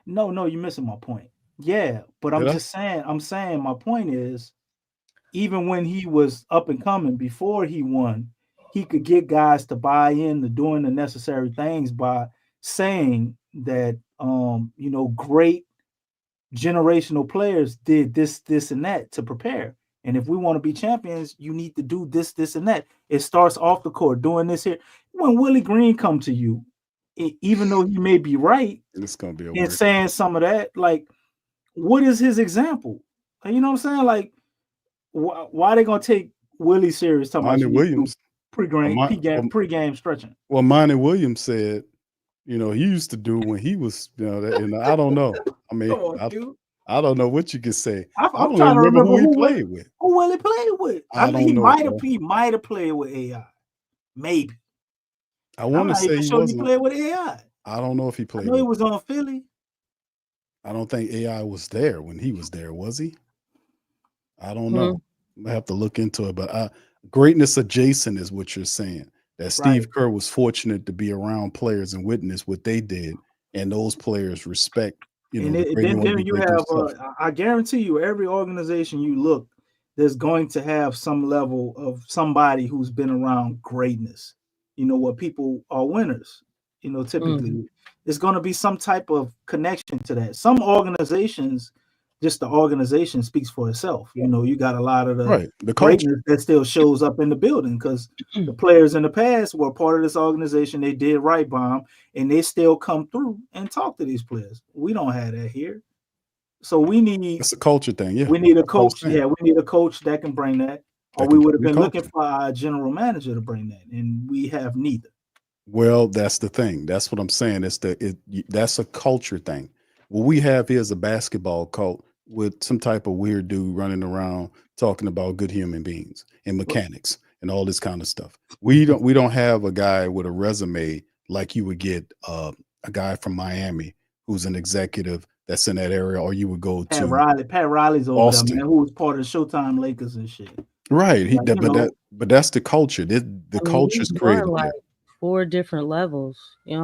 No, you're missing my point. Yeah, but Did I? I'm saying my point is, even when he was up and coming before he won, he could get guys to buy in to doing the necessary things by saying that great generational players did this, and that to prepare. And if we want to be champions, you need to do this, and that. It starts off the court doing this here. When Willie Green come to you, even though he may be right It's gonna be a in weird. saying some of that, like, what is his example? You know what I'm saying? Like, why they gonna take Willie serious? Talking about Monty you need to do Williams. pregame stretching. Well, Monty Williams said, he used to do when he was, I don't know. I mean, Come on, dude. I don't know what you could say. I I'm don't trying even to remember remember who he played with. who Willie played with. I I think don't know, bro. he might have played with AI. Maybe. I I'm want to not say even he sure he wasn't. played with AI. I don't know if he I played know he with. was on Philly. I don't think AI was there when he was there, was he? I don't Hmm. know. I have to look into it. But greatness adjacent is what you're saying. That Right. Steve Kerr was fortunate to be around players and witness what they did, and those players respect, And the great. They want to then do you great have stuff. I guarantee you, every organization you look, there's going to have some level of somebody who's been around greatness. What people are winners. Typically it's going to be some type of connection to that. Some organizations, just the organization speaks for itself. You got a lot of the Right. The culture. greatness that still shows up in the building because the players in the past were part of this organization. They did right by them, and they still come through and talk to these players. We don't have that here. So we need It's a culture thing. Yeah. a That's what I'm coach. saying. Yeah, we need a coach that can bring that. Or That we can would have bring been the looking culture. for our general manager to bring that, and we have neither. Well, that's the thing. That's what I'm saying. That's a culture thing. What we have here is a basketball cult with some type of weird dude running around talking about good human beings and mechanics and all this kind of stuff. We don't have a guy with a resume like you would get a guy from Miami who's an executive that's in that area, or you would go Pat to Riley. Pat Riley's over there, Boston. man, who was part of the Showtime Lakers and shit. Right. Like, But that's the culture. The I mean, culture's he's created won like there. 4 different levels. It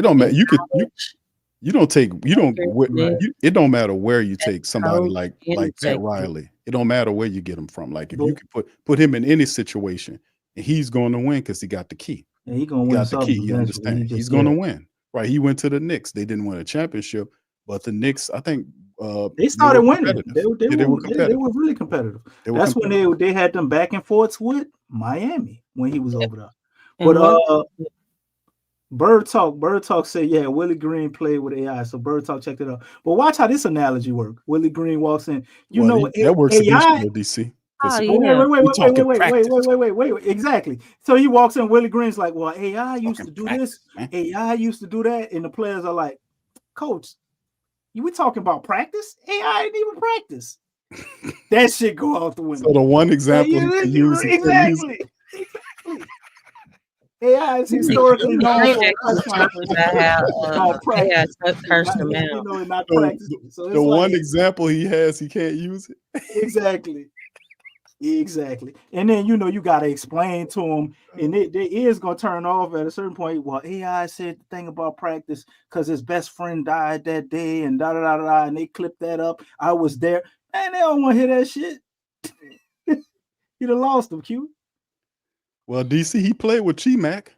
don't matter. in college, You don't take you don't Right. it don't matter where you take somebody coach, and like Pat executive. Riley. It don't matter where you get him from. Like if you could put him in any situation and he's going to win because he got the key. Yeah, he gonna He win got the something key. He eventually. understands. He's going to win. Right. He went to the Knicks. They didn't win a championship, but the Knicks, I think They they were started winning. competitive. They Yeah, they were were competitive. really competitive. They were That's when competitive. they had them back and forths with Miami when he was over there. And But one Bird Talk said, yeah, Willie Green played with AI. So Bird Talk checked it out. But watch how this analogy works. Willie Green walks in. Well, that works against you, AI. though, DC. Because oh Oh, yeah, wait. Exactly. So he walks in. Willie Green's like, well, AI used to do this. man. AI used to do that. And the players are like, Coach, we talking about practice? AI ain't even practice. That shit go out the window. So the one example he can use exactly. AI is historically known for a press conference about practice. Cursed them out. You know, and not practice. So it's the like, one example he has, he can't use it. Exactly. And then, you know, you got to explain to them, and their ears going to turn off at a certain point. Well, AI said the thing about practice because his best friend died that day and da-da-da-da, and they clipped that up. I was there. Man, they don't want to hear that shit. You done lost them, Q. Well, DC, he played with T-Mac.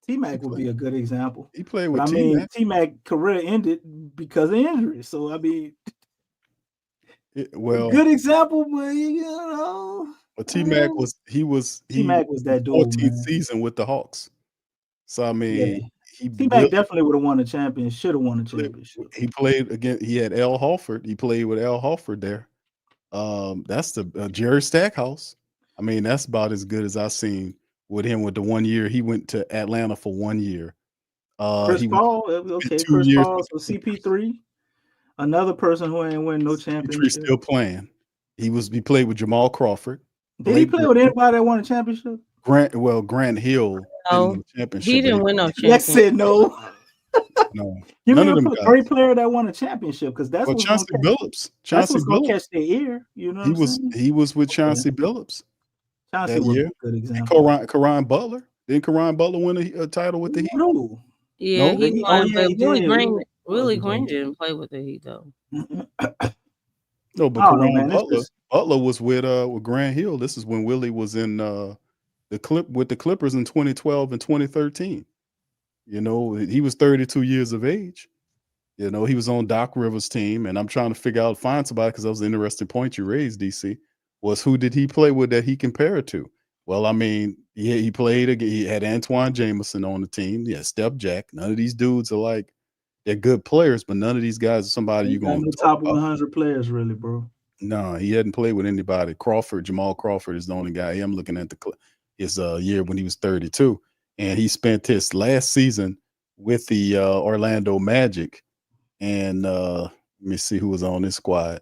T-Mac would be a good example. He played with But I T-Mac. mean, T-Mac career ended because of injury. So, I mean, good example, but you know. But T-Mac was T-Mac was that dude, 14th man. season with the Hawks. So I mean, T-Mac definitely would have won a championship. Should have won a championship. He played again. He had Al Horford. He played with Al Horford there. That's the Jerry Stackhouse. I mean, that's about as good as I've seen with him. With the 1 year he went to Atlanta for 1 year. Chris Paul, okay. Chris Paul, so CP3, another person who ain't win no championship. Still playing. He played with Jamal Crawford. Did he play with anybody that won a championship? Grant Hill didn't win a championship. He didn't win no championship. Yes, said no. No. Give me a great player that won a championship, because that's what's Chauncey Billups. That's what's gonna catch their ear. You know, he was with Chauncey Billups. Chauncey was a good example. Karan Butler. Didn't Karan Butler win a title with the Heat? No. Yeah, no? he won, but Willie Green didn't play with the Heat though. No, but Karan Butler was with Grant Hill. This is when Willie was in the Clippers in 2012 and 2013. You know, he was 32 years of age. You know, he was on Doc Rivers' team, and I'm trying to find somebody, because that was an interesting point you raised, DC, was who did he play with that he compared to? Well, I mean, he played, he had Antoine Jameson on the team. Yeah, Steph Jack. None of these dudes are they're good players, but none of these guys are somebody you're going to top 100 players, really, bro. No, he hadn't played with anybody. Jamal Crawford is the only guy. I'm looking at his year when he was 32. And he spent his last season with the Orlando Magic. And let me see who was on this squad.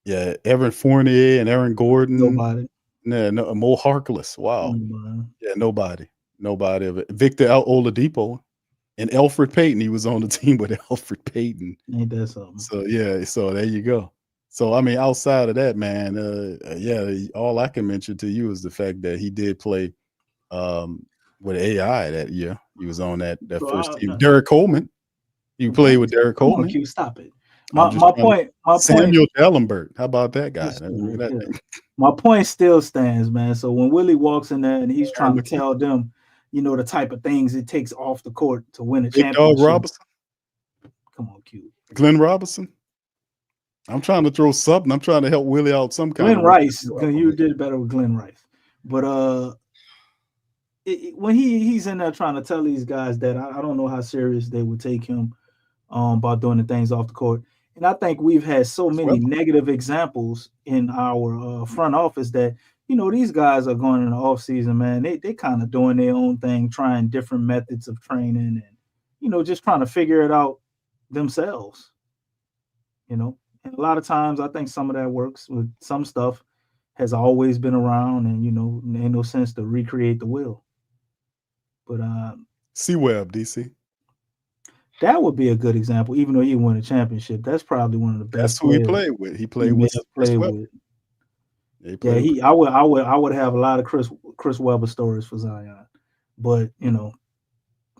Yeah, Evan Fournier and Aaron Gordon. Nobody. No, Mo Harkless. Wow. Nobody. Yeah, nobody of it. Victor Oladipo and Alfred Payton. He was on the team with Alfred Payton. Ain't that something? So yeah, so there you go. So I mean, outside of that, man, all I can mention to you is the fact that he did play with AI that year. He was on that first team. Derek Coleman. You played with Derek Coleman. Q, stop it. My point. Samuel Dellenberg. How about that guy? My point still stands, man. So when Willie walks in there and he's trying to tell them, you know, the type of things it takes off the court to win a championship. Dog Robinson. Come on, Q. Glenn Robinson. I'm trying to throw something. I'm trying to help Willie out some kind. Glenn Rice. You did better with Glenn Rice, but when he's in there trying to tell these guys that I don't know how serious they would take him about doing the things off the court. And I think we've had so many negative examples in our front office that, you know, these guys are going in the off season, man. They kind of doing their own thing, trying different methods of training and, you know, just trying to figure it out themselves, you know. And a lot of times I think some of that works. With some stuff has always been around, and, you know, ain't no sense to recreate the wheel. But C-Web, DC. That would be a good example, even though he won a championship. That's probably one of the best. That's who he played with. He played with Chris Webber. I would have a lot of Chris Webber stories for Zion, but, you know,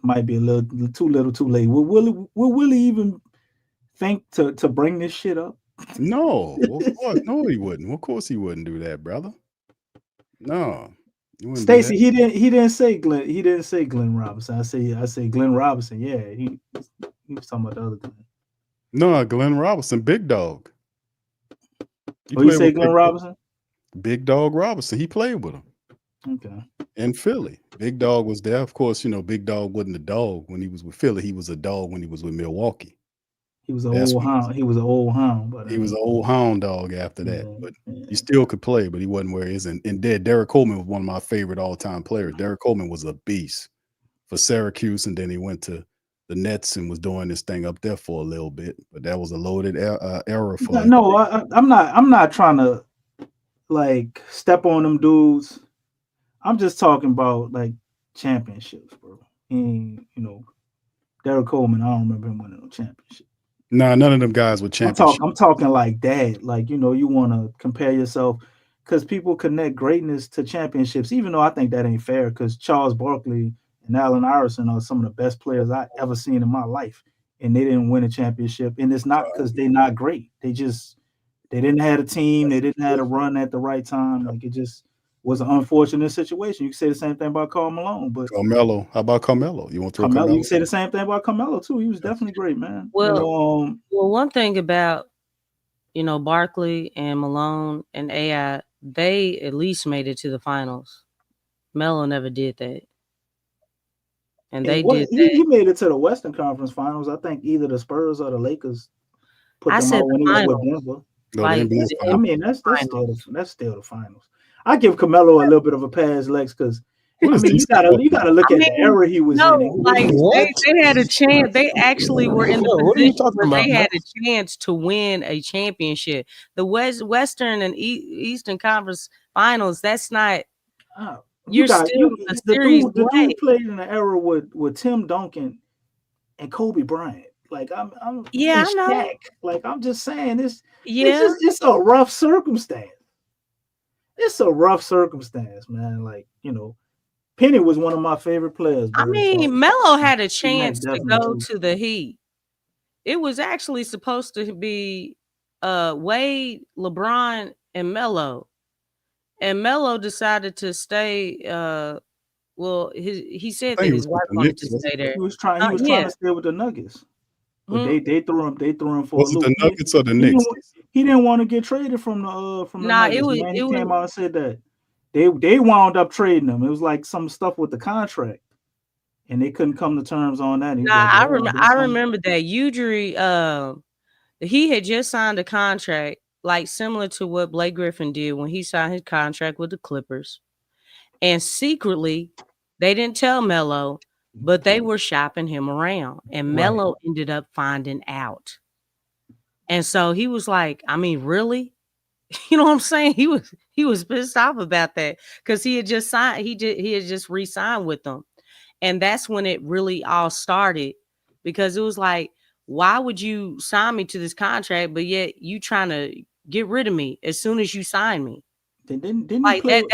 might be a little too late. Will Willie even think to bring this shit up? No, of course, no, he wouldn't. Of course, he wouldn't do that, brother. No. Stacey, he didn't say Glenn. He didn't say Glenn Robinson. I say Glenn Robinson. Yeah, he was talking about the other Glenn. No, Glenn Robinson, Big Dog. You say Glenn Robinson? Big Dog Robinson. He played with him. Okay. In Philly. Big Dog was there. Of course, you know, Big Dog wasn't a dog when he was with Philly. He was a dog when he was with Milwaukee. He was an old hound. He was an old hound. But he was an old hound dog after that. But he still could play, but he wasn't where he is. And Derek Coleman was one of my favorite all-time players. Derek Coleman was a beast for Syracuse, and then he went to the Nets and was doing this thing up there for a little bit. But that was a loaded era for No, I'm not trying to like step on them dudes. I'm just talking about like championships, bro. And Derek Coleman, I don't remember him winning a championship. Nah, none of them guys with championships. I'm talking like that. Like, you want to compare yourself because people connect greatness to championships, even though I think that ain't fair because Charles Barkley and Allen Iverson are some of the best players I ever seen in my life. And they didn't win a championship. And it's not because they're not great. They didn't have a team. They didn't have a run at the right time. Like, it just was an unfortunate situation. You can say the same thing about Karl Malone, but Carmelo. How about Carmelo? You want to throw Carmelo? Carmelo? You can say the same thing about Carmelo too. He was definitely great, man. Well, one thing about Barkley and Malone and AI, they at least made it to the finals. Melo never did that, and they did that. He made it to the Western Conference Finals. I think either the Spurs or the Lakers put them out when he was with Denver. No, Like, I mean, that's still the finals. I give Carmelo a little bit of a pass, Lex, because you gotta look at the era he was in. Like they had a chance. They actually were in the position where they had a chance to win a championship. The Western and Eastern Conference Finals. That's not. You're still a series away. The dude played in the era with Tim Duncan and Kobe Bryant. Like I'm I know. Shaq. Like I'm just saying this. It's a rough circumstance. It's a rough circumstance, man. Like, Penny was one of my favorite players. I mean, Melo had a chance to go to the Heat. It was actually supposed to be Wade, LeBron, and Melo. And Melo decided to stay. He said that his wife wanted to stay there. He was trying to stay with the Nuggets. But they threw him for was a loop. The Nuggets or the Knicks? He didn't want to get traded from the Nuggets. He came out and said that they wound up trading him. It was like some stuff with the contract, and they couldn't come to terms on that. I remember that Udry. He had just signed a contract, like similar to what Blake Griffin did when he signed his contract with the Clippers, and secretly they didn't tell Melo. But they were shopping him around, and Melo ended up finding out. And so he was like, I mean, really? You know what I'm saying? He was pissed off about that because he had just signed. He had just re-signed with them. And that's when it really all started, because it was like, why would you sign me to this contract, but yet you trying to get rid of me as soon as you sign me? Didn't like that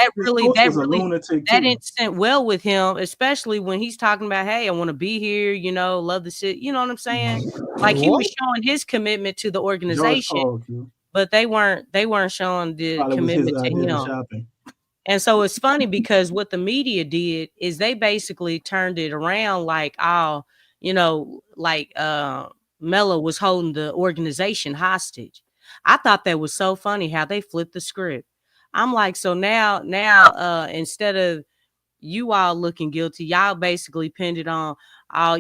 didn't sit well with him, especially when he's talking about, hey, I want to be here, love the city, you know what I'm saying? Like he was showing his commitment to the organization, but they weren't showing the commitment to him. And so it's funny because what the media did is they basically turned it around like, Melo was holding the organization hostage. I thought that was so funny how they flipped the script. I'm like, so now, instead of you all looking guilty, y'all basically pinned it on all,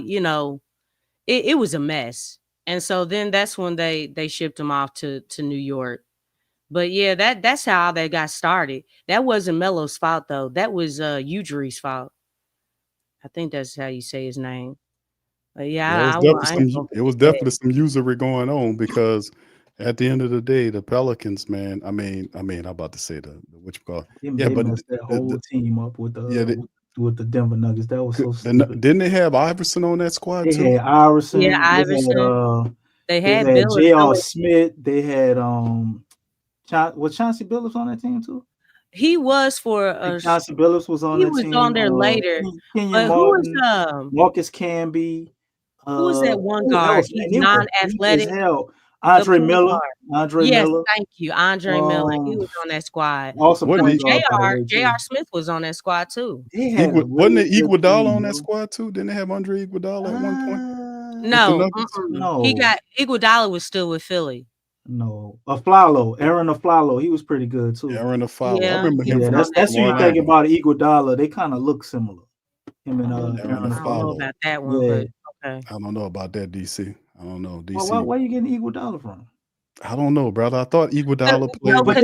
it was a mess. And so then that's when they shipped him off to New York. But yeah, that's how they got started. That wasn't Melo's fault though. That was Udry's fault. I think that's how you say his name. But yeah, it was definitely some usury going on, because at the end of the day, the Pelicans, man. I mean, I'm about to say the they messed that whole team up with the Denver Nuggets. That was so stupid. Didn't they have Iverson on that squad too? They had Iverson. Yeah, Iverson. They had J.R. Smith. They had was Chauncey Billups on that team too? He was for Chauncey Billups was on that team. He was on there later. Kenyon Martin, Marcus Camby. Who was that one guard? He's non-athletic. Andre Miller. Miller. Thank you. Andre Miller. He was on that squad. Also, J.R. Smith was on that squad too. Wasn't it Iguodala on that squad too? Didn't they have Andre Iguodala at one point? No. He got Iguodala was still with Philly. No, Aaron Aflalo. He was pretty good too. Aaron Aflalo. Yeah. I remember him. That's what you think about Iguodala. They kind of look similar. Him and Aaron Aflalo. I don't know about that one, but okay. I don't know about that, DC. I don't know, DC. Well, where are you getting Iguodala from? I don't know, brother. I thought Iguodala played. No, because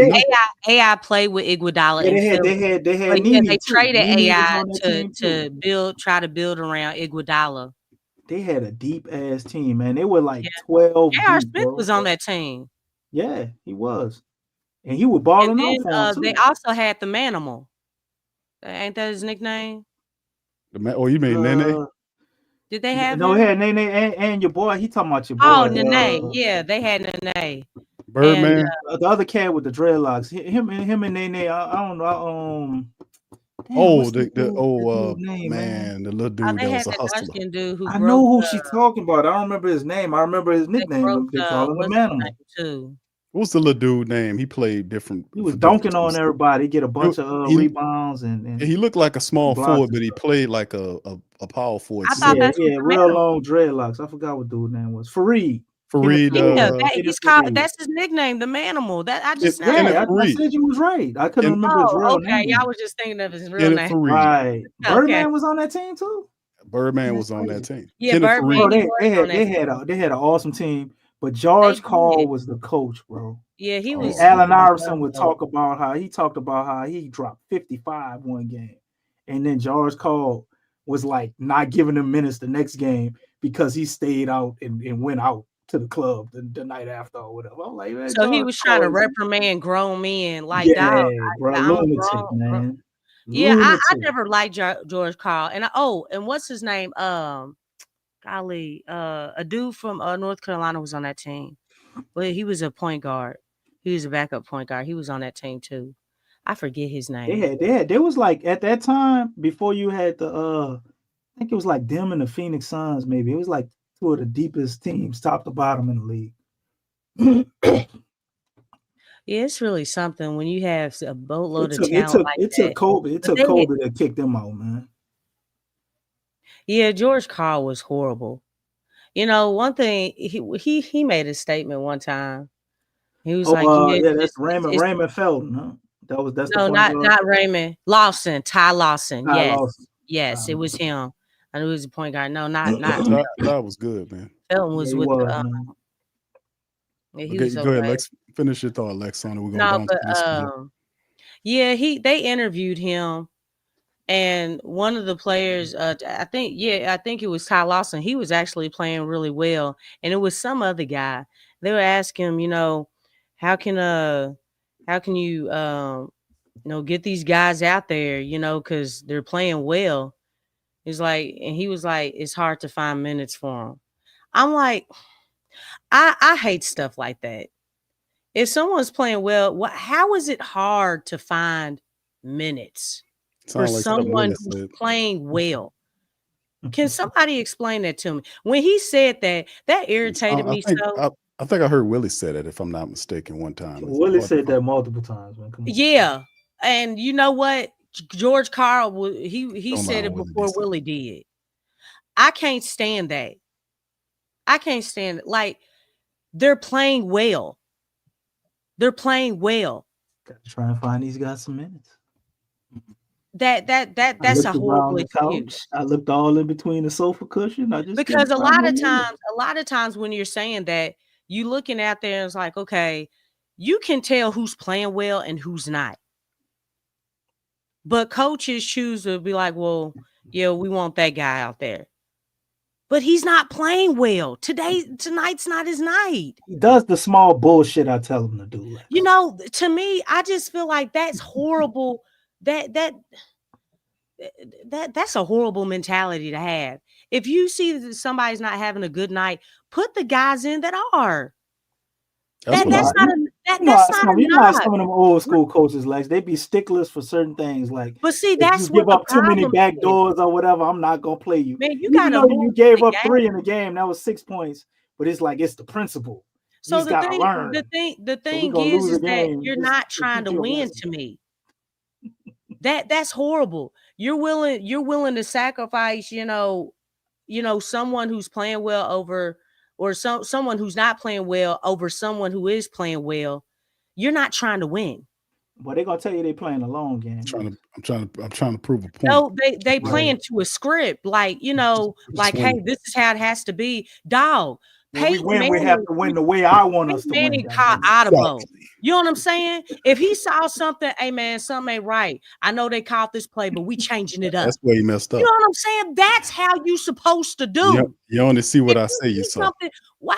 AI played with Iguodala. They had they traded AI to try to build around Iguodala. they had a deep ass team, man. They were like Yeah. 12 J.R. deep, Smith bro. was on that team. Yeah, he was. And he was And balling then out for him, they too. also had the Manimal. Ain't that his nickname? Oh, you mean Nene? Did they have No, him? he had Nene and your boy. He talking about your Oh, boy. Nene. Yeah, they had Nene. And Birdman. The other cat with the dreadlocks. Him and Nene. I don't know. Damn, Oh, what's the dude's name, man, the little dude they that had was a that hustler. dark-skinned dude who I broke know who she's talking about. I don't remember his name. I remember his nickname. broke They call him the what's his Manimal. name too. What's the little dude name? He played different. He was for different dunking on teams. everybody, get a bunch of He- rebounds and He looked like a small blocks forward, and but he stuff. played like a power forward. I thought that's what the real Manimal. long dreadlocks. I forgot what dude's name was. Fareed. Fareed. Yeah, Kenneth Fareed. that's his nickname, the Manimal. That I just Kenneth I Fareed. said you was right. I couldn't And- remember his real okay. name. Y'all was just thinking of his real Kenneth name. Fareed. Right. Okay. Birdman was on that team too. Birdman was on that team. Yeah, Kenneth Birdman. Fareed. Bro, they had an awesome team, but George They Karl did. was the coach, bro. Yeah, he Oh. was. Allen he was Iverson would dope. talk about how he dropped 55 one game, and then George Karl was like not giving him minutes the next game because he stayed out and went out to the club the night after or whatever. I'm like, man, So he George was trying to Karl, reprimand grown men, like, yeah, dog, bro, I'm a lunatic, grown. man. Yeah, I Lunatic. never liked George Karl, and and what's his name? Golly, a dude from North Carolina was on that team. Well, he was a point guard. He was a backup point guard. He was on that team too. I forget his name. There was like at that time before you had the I think it was like them and the Phoenix Suns, maybe. It was like two of the deepest teams, top to bottom in the league. Yeah, it's really something when you have a boatload of It talent took Kobe. It But took Kobe to kick them out, man. Yeah, George Karl was horrible. You know, one thing he made a statement one time. He was like, yeah, that's Raymond Felton, huh? That's the no, point guard. not Raymond Lawson, Ty Lawson. Ty Yes, Lawson. yes, Ty it was him. I knew he was a point guard. No, not That was good, man. Felton was Yeah, he with was, the man. yeah, he Okay, was go ahead. okay. Let's finish your thought, Lex, on it. We're gonna No, bounce but to this one. yeah, they interviewed him, and one of the players, I think it was Ty Lawson. He was actually playing really well, and it was some other guy. They were asking him, you know, how can you get these guys out there, you know, because they're playing well. He was like, it's hard to find minutes for them. I'm like, I hate stuff like that. If someone's playing well, how is it hard to find minutes for Sound like something someone Willis who's said. playing well? Can somebody explain that to me? When he said that irritated me so. I think I heard Willie say that, if I'm not mistaken, one time. Willie said that multiple times, man. Come on. Yeah, and you know what? George Karl, he said it Willie before did. Willie did. I can't stand that. I can't stand it. Like, they're playing well. They're playing well. Gotta try and find these guys some minutes. That's a horrible excuse. I looked all in between the sofa cushion. Because a lot of times when you're saying that, you looking out there and it's like, okay, you can tell who's playing well and who's not. But coaches choose to be like, well, yeah, we want that guy out there. But he's not playing well. Tonight's not his night. He does the small bullshit I tell him to do. Like, you know, to me, I just feel like that's horrible. That's a horrible mentality to have. If you see that somebody's not having a good night, put the guys in that are. That's not a some of them old school coaches, Lex. They be sticklers for certain things. Like, but see, that's what you give up too many back doors or whatever, I'm not gonna play you. Man, you gave up 3 in the game. That was 6 points. But it's like it's the principle. So the thing is that you're not trying to win. To me, that's horrible. You're willing to sacrifice, someone who's playing well over. Or someone who's not playing well over someone who is playing well. You're not trying to win. But they're gonna tell you they're playing a long game. I'm trying to prove a point. No, they playing to a script, like, like, hey, this is how it has to be. Dog, When we Peyton win, we have Manning, to win the way I want us to Peyton win. Manning caught goddammit. audible. You know what I'm saying? If he saw something, hey man, something ain't right. I know they caught this play, but we changing it up. That's where he messed You up. know what I'm saying? That's how you supposed to do. You only see what If I say. You see saw. something, wow,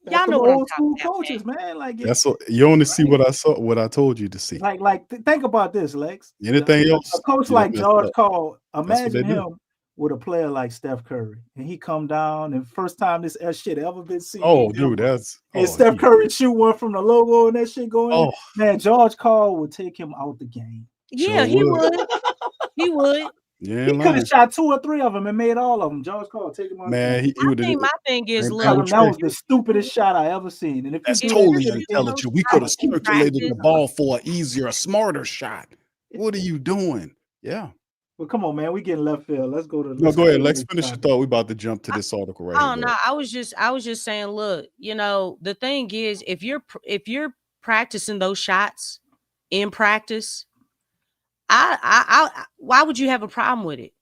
That's y'all some know what I'm old talking school about. coaches, man. Like That's what you only see what I saw. What I told you to see. think about this, Lex. Anything else? A coach you like messed George up. Call, That's what imagine they do. him with a player like Steph Curry, and he come down and first time this shit ever been seen. Oh, dude, that's and Steph Curry shoot one from the logo and that shit going. Oh. Man, George Call would take him out the game. Yeah, he would. He would. Yeah, He could have shot 2 or 3 of them and made all of them. George Call take him out. Man, the he I think my thing is, Same look, thing with that Trey. was the stupidest shot I ever seen. And if That's you do totally that, intelligent. We could have circulated the ball for an easier, a smarter shot. What are you doing? Yeah. Well, come on, man. We getting left field. Let's go to. No, go ahead. Let's finish your thought. We about to jump to this article right oh here. no, I was just saying, look, you know, the thing is, if you're practicing those shots in practice, I why would you have a problem with it?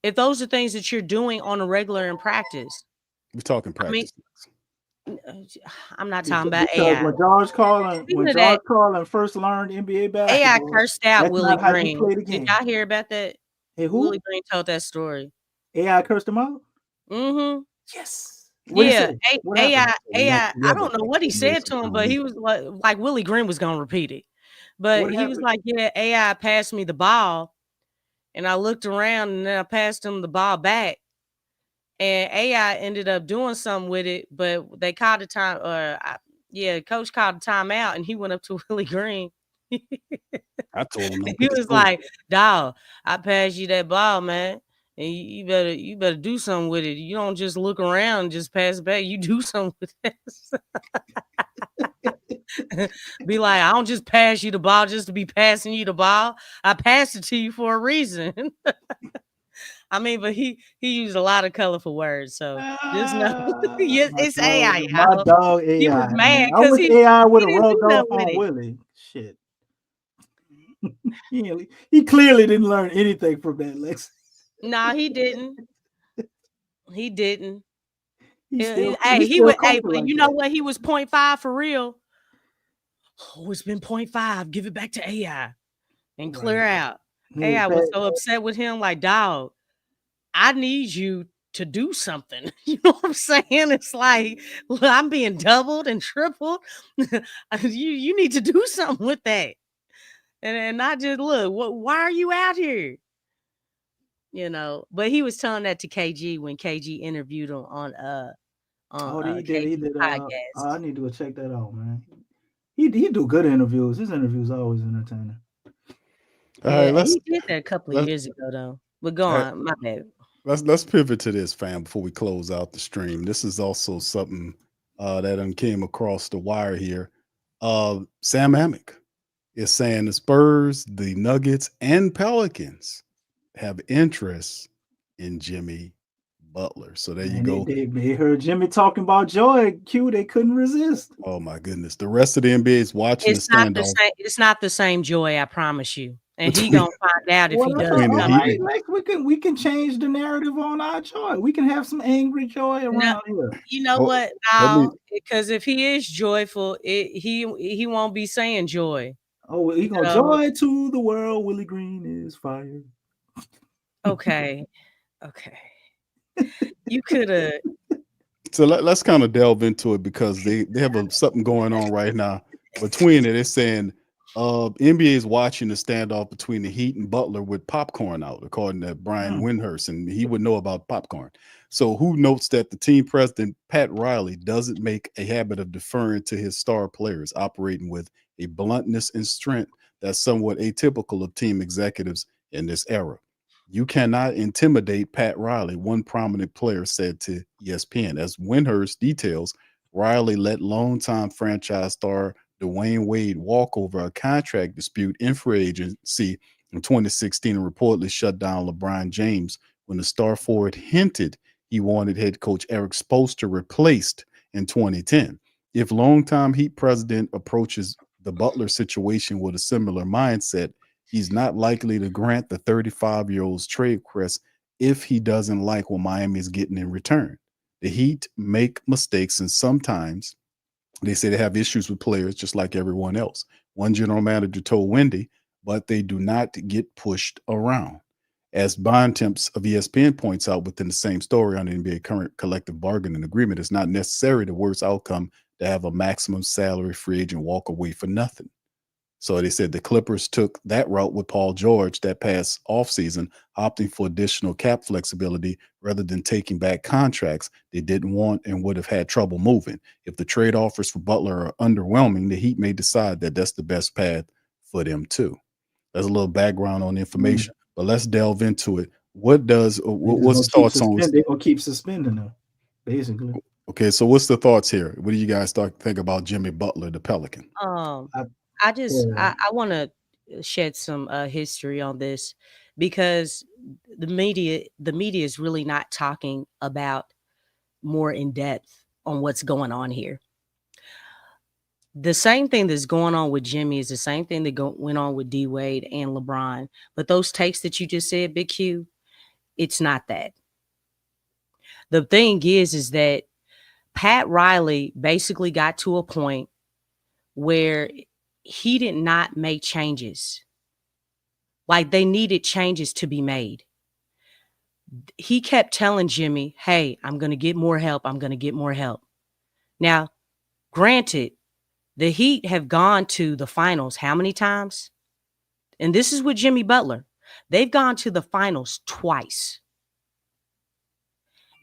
If those are things that you're doing on a regular in practice. We're talking practice. I'm not talking about because AI. when George Carlin first learned NBA basketball, AI cursed out that's Willie not how you Green. play the game. Did y'all hear about that? Hey, who? Willie Green told that story. AI cursed him out? Mm-hmm. Yes. Yeah, What AI. happened? I don't know what he said to him, but he was like Willie Green was gonna repeat it. But he was like, "Yeah, AI passed me the ball, and I looked around, and then I passed him the ball back, and AI ended up doing something with it, but they called the time. Coach called the timeout, and he went up to Willie Green. I told him he was like, "Dawg, I passed you that ball, man." And you better do something with it. You don't just look around and just pass it back. You do something with this. Be like, I don't just pass you the ball just to be passing you the ball. I passed it to you for a reason. I mean, but he used a lot of colorful words. So just know it's AI. My dog AI. He was mad because AI would have rubbed off on it. Willie. Shit. he clearly didn't learn anything from that, Lex. No, he didn't. He didn't. But you know what? He was 0.5 for real. Oh, it's been 0.5. Give it back to AI and clear out. AI was so upset with him, like, dog, I need you to do something. You know what I'm saying? It's like, look, I'm being doubled and tripled. you need to do something with that. And not just look, why are you out here? You know, but he was telling that to KG when KG interviewed him on he did podcast. I need to go check that out, man. He do good interviews. His interviews are always entertaining. He did that a couple of years ago though. But go on, my bad. Let's pivot to this, fam, before we close out the stream. This is also something that came across the wire here. Sam Amick is saying the Spurs, the Nuggets, and Pelicans have interest in Jimmy Butler. So there you go. They heard Jimmy talking about joy. Q, they couldn't resist. Oh my goodness. The rest of the NBA is watching the standoff. It's not the same joy, I promise you. And he gonna find out if he does. We can change the narrative on our joy. We can have some angry joy around here. You know what? Now, because if he is joyful, he won't be saying joy. Oh, he gonna joy to the world. Willie Green is fired. Okay. You could have. So let's kind of delve into it because they have something going on right now. Between it, it's saying NBA is watching the standoff between the Heat and Butler with popcorn out, according to Brian Windhurst, and he would know about popcorn. So who notes that the team president, Pat Riley, doesn't make a habit of deferring to his star players, operating with a bluntness and strength that's somewhat atypical of team executives in this era. You cannot intimidate Pat Riley, one prominent player said to ESPN. As Windhurst details, Riley let longtime franchise star Dwayne Wade walk over a contract dispute in free agency in 2016 and reportedly shut down LeBron James when the star forward hinted he wanted head coach Eric Spoelstra replaced in 2010. If longtime Heat president approaches the Butler situation with a similar mindset, he's not likely to grant the 35-year-old's trade request if he doesn't like what Miami is getting in return. The Heat make mistakes, and sometimes they say they have issues with players just like everyone else. One general manager told Wendy, but they do not get pushed around. As Bontemps of ESPN points out within the same story on the NBA current collective bargaining agreement, it's not necessarily the worst outcome to have a maximum salary free agent walk away for nothing. So they said the Clippers took that route with Paul George that past offseason, opting for additional cap flexibility rather than taking back contracts they didn't want and would have had trouble moving. If the trade offers for Butler are underwhelming, the Heat may decide that that's the best path for them too. There's a little background on information, but let's delve into it. What's the thoughts on? They're gonna keep suspending them, basically. Okay, so what's the thoughts here? What do you guys think about Jimmy Butler, the Pelican? I want to shed some history on this because the media is really not talking about more in depth on what's going on here. The same thing that's going on with Jimmy is the same thing that went on with D Wade and LeBron. But those takes that you just said, Big Q, it's not that. The thing is that Pat Riley basically got to a point where he did not make changes. Like they needed changes to be made. He kept telling Jimmy, hey, I'm going to get more help. I'm going to get more help. Now, granted, the Heat have gone to the finals how many times? And this is with Jimmy Butler. They've gone to the finals twice.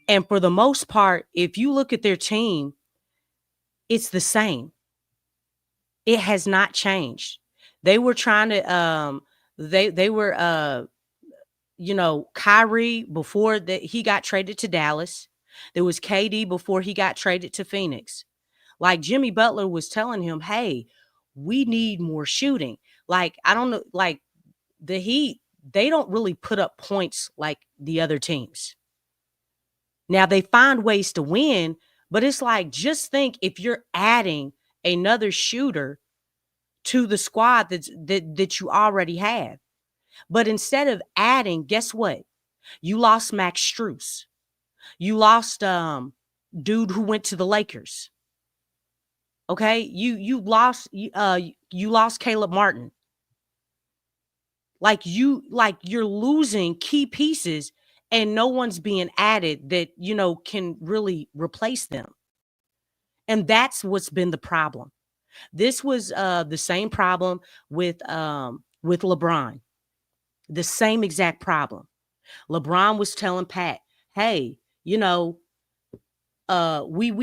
And for the most part, if you look at their team, it's the same. It has not changed. They were trying to Kyrie before that he got traded to Dallas. There was KD before he got traded to Phoenix. Like Jimmy Butler was telling him, hey, we need more shooting. Like, I don't know, like the Heat, they don't really put up points like the other teams. Now they find ways to win, but it's like, just think if you're adding another shooter to the squad that you already have. But instead of adding, guess what? You lost Max Strus. You lost dude who went to the Lakers. Okay, you lost Caleb Martin. You're losing key pieces and no one's being added that can really replace them. And that's what's been the problem. This was the same problem with LeBron. The same exact problem. LeBron was telling Pat, hey, we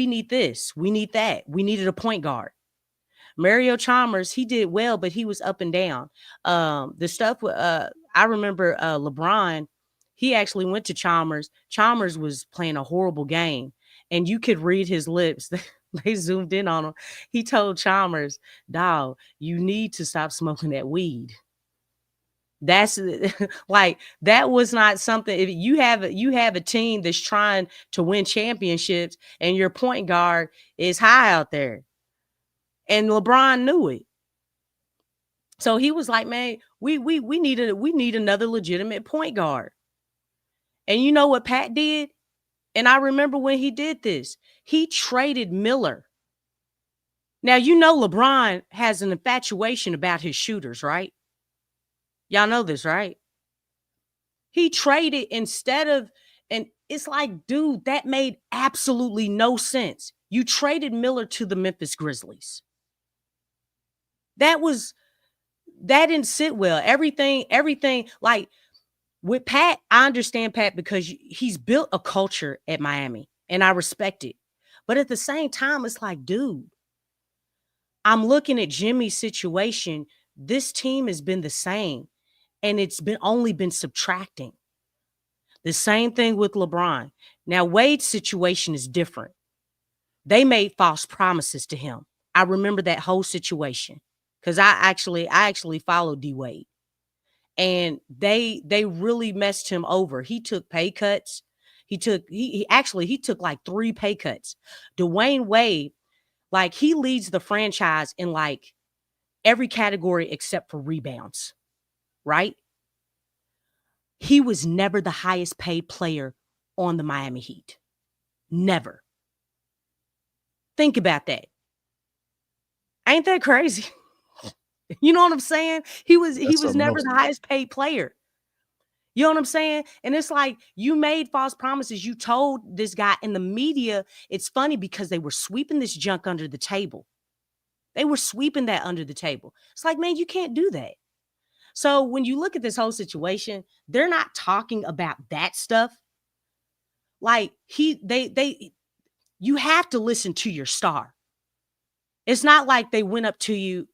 need this. We need that. We needed a point guard. Mario Chalmers, he did well, but he was up and down. The stuff, I remember LeBron, he actually went to Chalmers. Chalmers was playing a horrible game, and you could read his lips. They zoomed in on him. He told Chalmers, dawg, you need to stop smoking that weed. That's like, that was not something. If you have a team that's trying to win championships and your point guard is high out there, and LeBron knew it. So he was like, man, we need another legitimate point guard. And you know what Pat did? And I remember when he did this, he traded Miller. Now, LeBron has an infatuation about his shooters, right? Y'all know this, right? He traded and it's like, dude, that made absolutely no sense. You traded Miller to the Memphis Grizzlies. That didn't sit well. Everything, like with Pat, I understand Pat because he's built a culture at Miami and I respect it. But at the same time, it's like, dude, I'm looking at Jimmy's situation. This team has been the same. And it's only been subtracting. The same thing with LeBron. Now, Wade's situation is different. They made false promises to him. I remember that whole situation because I actually followed D Wade, and they really messed him over. He took pay cuts. He took like 3 pay cuts. Dwayne Wade, like, he leads the franchise in like every category except for rebounds. Right? He was never the highest paid player on the Miami Heat. Never. Think about that. Ain't that crazy? You know what I'm saying? He was something never else. the highest paid player. You know what I'm saying? And it's like you made false promises. You told this guy in the media. It's funny because they were sweeping this junk under the table. They were sweeping that under the table. It's like, man, you can't do that. So when you look at this whole situation, they're not talking about that stuff. Like you have to listen to your star. It's not like they went up to you,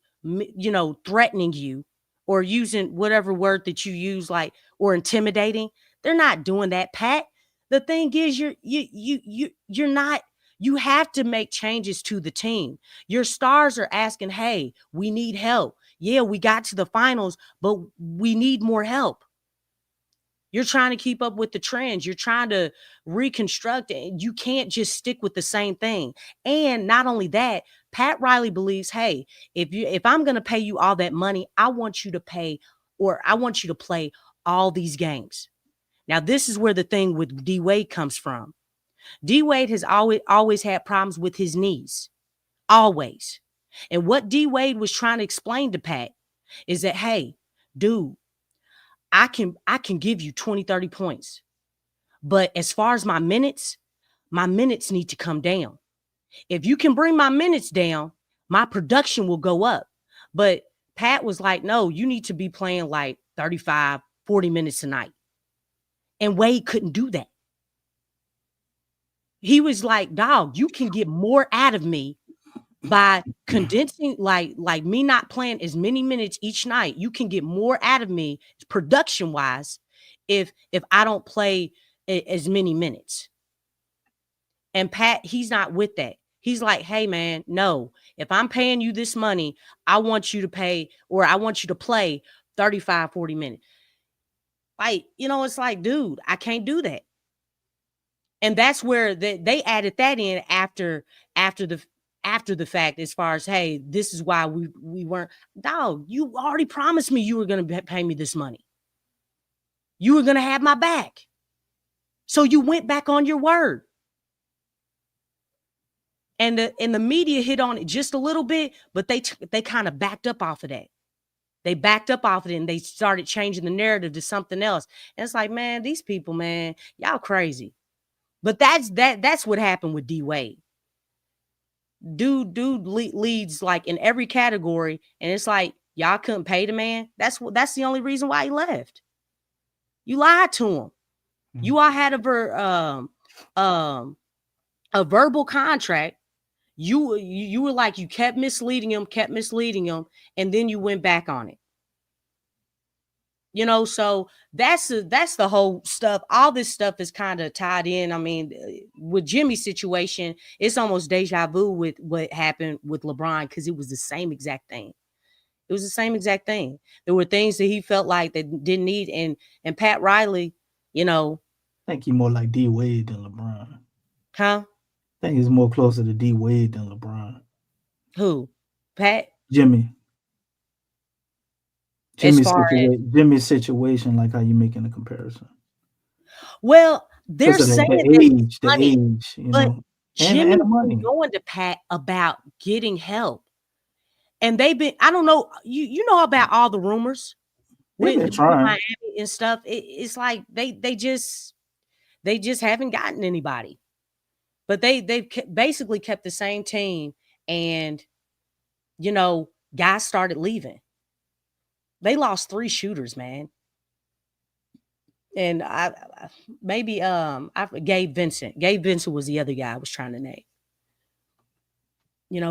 threatening you or using whatever word that you use, like, or intimidating. They're not doing that, Pat. The thing is, you're not. You have to make changes to the team. Your stars are asking, "Hey, we need help. Yeah, we got to the finals, but we need more help." You're trying to keep up with the trends. You're trying to reconstruct it. You can't just stick with the same thing. And not only that, Pat Riley believes, hey, if I'm going to pay you all that money, I want you to play all these games. Now, this is where the thing with D Wade comes from. D Wade has always had problems with his knees. Always. And what D Wade was trying to explain to Pat is that, hey, dude, I can give you 20, 30 points. But as far as my minutes need to come down. If you can bring my minutes down, my production will go up. But Pat was like, no, you need to be playing like 35, 40 minutes a night. And Wade couldn't do that. He was like, dog, you can get more out of me by condensing, like me not playing as many minutes each night. You can get more out of me production wise if I don't play as many minutes. And Pat, he's not with that. He's like, hey man, no, if I'm paying you this money, I want you to play 35, 40 minutes. Like, it's like, dude, I can't do that. And that's where they added that in after the fact, as far as, hey, this is why we weren't. Dog, you already promised me you were going to pay me this money. You were going to have my back. So you went back on your word. And the media hit on it just a little bit, but they kind of backed up off of that. They backed up off of it and they started changing the narrative to something else. And it's like, man, these people, man, y'all crazy. But that's what happened with D Wade. Dude leads like in every category, and it's like y'all couldn't pay the man. That's the only reason why he left. You lied to him. Mm-hmm. You all had a verbal contract. You were like, you kept misleading him, and then you went back on it. So that's the whole stuff. All this stuff is kind of tied in. I mean, with Jimmy's situation, it's almost deja vu with what happened with LeBron, because it was the same exact thing. It was the same exact thing. There were things that he felt like they didn't need. And Pat Riley, I think he's more like D Wade than LeBron. Huh? I think he's more closer to D Wade than LeBron. Who? Pat? Jimmy. Jimmy's situation, like how you making the comparison. Well, they're saying the age, but Jimmy was going to Pat about getting help, and they've been. I don't know. You know about all the rumors with Miami and stuff. It's like they just haven't gotten anybody, but they've basically kept the same team, and guys started leaving. They lost 3 shooters, man. And Gabe Vincent. Gabe Vincent was the other guy I was trying to name.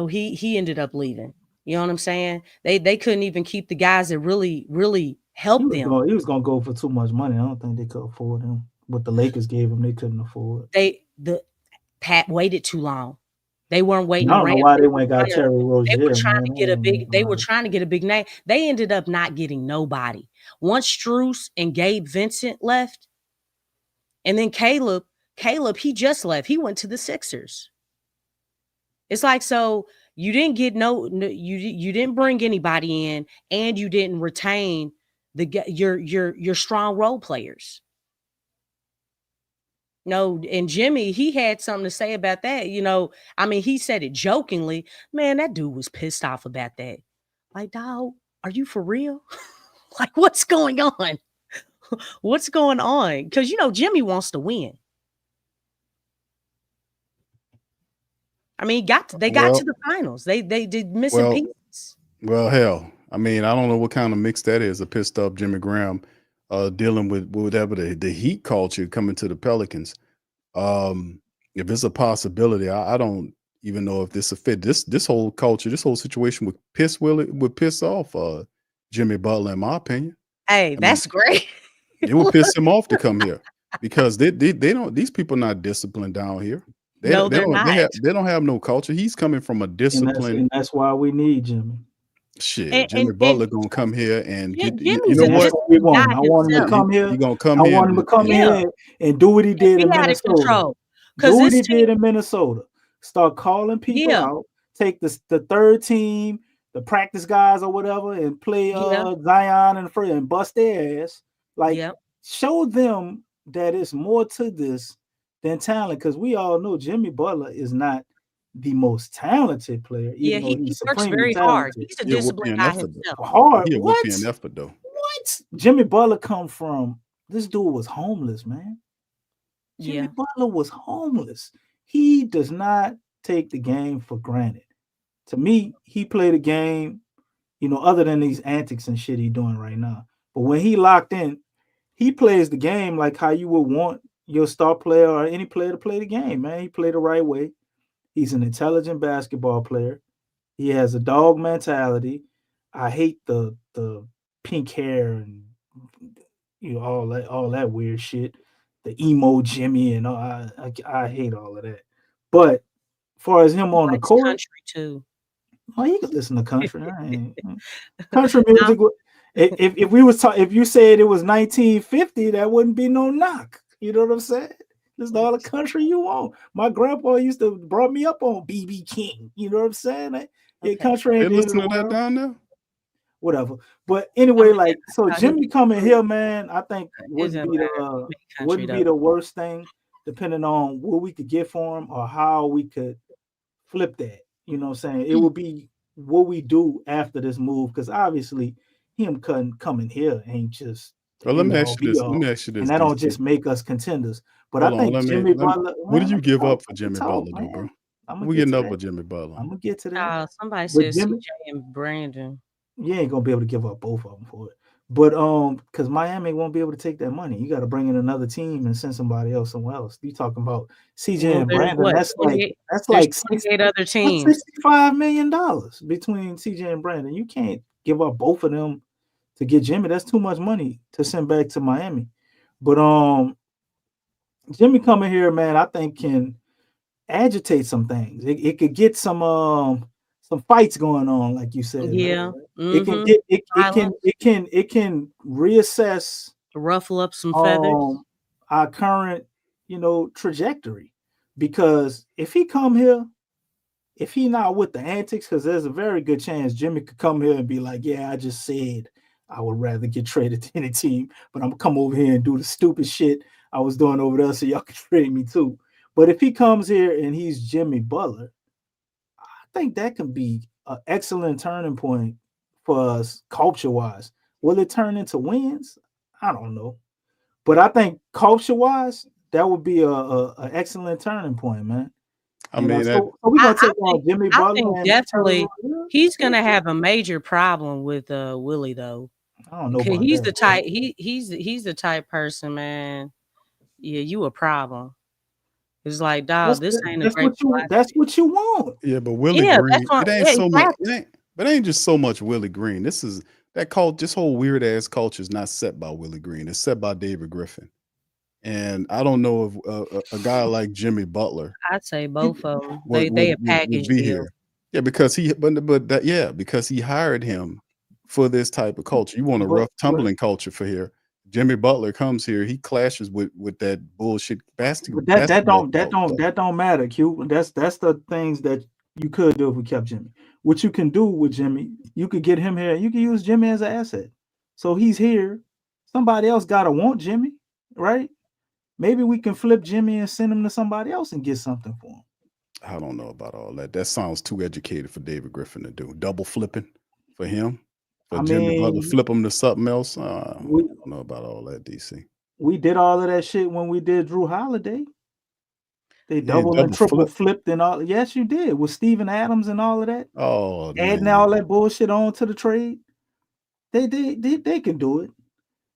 He ended up leaving. You know what I'm saying? They couldn't even keep the guys that really, really helped them. He was gonna go for too much money. I don't think they could afford him. What the Lakers gave him, they couldn't afford. Pat waited too long. They weren't waiting. I don't know why they went got Terry Rozier. They were trying to get a big. They were trying to get a big name. They ended up not getting nobody. Once Strus and Gabe Vincent left, and then Caleb, he just left. He went to the Sixers. It's like, so you didn't get you didn't bring anybody in, and you didn't retain your strong role players. No, and Jimmy, he had something to say about that. I mean, he said it jokingly. Man, that dude was pissed off about that. Like, dog, are you for real? Like, what's going on? What's going on? Because Jimmy wants to win. I mean, they got to the finals. They did missing pieces. Well, hell, I mean, I don't know what kind of mix that is. A pissed off Jimmy Graham dealing with whatever the heat culture coming to the Pelicans. If it's a possibility, I don't even know if this a fit. This whole culture, this whole situation would piss off Jimmy Butler, in my opinion. Hey, that's great. It would piss him off to come here because they don't. These people not disciplined down here. They're not. They don't have no culture. He's coming from a discipline. And that's why we need Jimmy. Shit, Jimmy Butler gonna come here and get. You know what? I want him to come here. He gonna come here. I want him to come here and do what he did in Minnesota. Do what he did in Minnesota. Start calling people out. Take the third team, the practice guys or whatever, and play Zion and bust their ass. Like show them that it's more to this than talent, because we all know Jimmy Butler is not the most talented player. He works very hard. He's a disciplined guy himself. Hard. What? What? Jimmy Butler come from? This dude was homeless, man. Jimmy Butler was homeless. He does not take the game for granted. To me, he played a game, other than these antics and shit he's doing right now. But when he locked in, he plays the game like how you would want your star player or any player to play the game, man. He played the right way. He's an intelligent basketball player. He has a dog mentality. I hate the pink hair and all that weird shit. The emo Jimmy and all. I hate all of that. But as far as him on the court, country too. Oh, you can listen to country. Country music. If you said it was 1950, that wouldn't be no knock. You know what I'm saying? This is all the country you want. My grandpa used to brought me up on BB King. You know what I'm saying? Country ain't listen to that down there. Whatever. But anyway, so Jimmy coming here, man, I think wouldn't be the worst thing, depending on what we could get for him or how we could flip that. You know what I'm saying? It would be what we do after this move, because obviously him coming here ain't just. Well, let me ask you this. And that don't just make us contenders. But I think Jimmy Butler. What did you give up for Jimmy Butler, though, bro? We're getting up with Jimmy Butler. I'm gonna get to that. Somebody says CJ and Brandon. You ain't gonna be able to give up both of them for it. But because Miami won't be able to take that money. You got to bring in another team and send somebody else somewhere else. You talking about CJ and Brandon? That's like 68 other teams. $65 million between CJ and Brandon. You can't give up both of them to get Jimmy. That's too much money to send back to Miami. But Jimmy coming here, man, I think can agitate some things. It could get some fights going on, like you said. Yeah. Mm-hmm. It can reassess, ruffle up some feathers, our current, trajectory. Because if he come here, if he not with the antics, because there's a very good chance Jimmy could come here and be like, yeah, I just said I would rather get traded to any team, but I'm gonna come over here and do the stupid shit I was doing over there so y'all can trade me too. But if he comes here and he's Jimmy Butler, I think that can be an excellent turning point for us culture-wise. Will it turn into wins? I don't know. But I think culture-wise, that would be an excellent turning point, man. I mean, so we're going to take on Jimmy Butler. I think definitely he's going to have a major problem with Willie, though. I don't know. He's the type. He's the type person, man. Yeah, you a problem. It's like, dog, this ain't a great. That's what you want. Yeah, but Willie Green, it ain't so much. But it ain't just so much Willie Green. This whole weird ass culture is not set by Willie Green. It's set by David Griffin. And I don't know if a guy like Jimmy Butler. I'd say both of them. They a package deal. Here. Yeah, because he hired him for this type of culture. You want a rough tumbling culture for here. Jimmy Butler comes here, he clashes with that bullshit basketball. That don't matter, Q. That's the things that you could do if we kept Jimmy. What you can do with Jimmy, you could get him here. You can use Jimmy as an asset. So he's here. Somebody else gotta want Jimmy, right? maybe we can flip Jimmy and send him to somebody else and get something for him. I don't know about all that. That sounds too educated for David Griffin to do. Double flipping for him, for Jimmy Butler, flip him to something else. I don't know about all that, DC. We did all of that shit when we did Drew Holiday. They double and triple flipped and all. Yes, you did with Steven Adams and all of that. Oh, adding all that bullshit on to the trade. They can do it.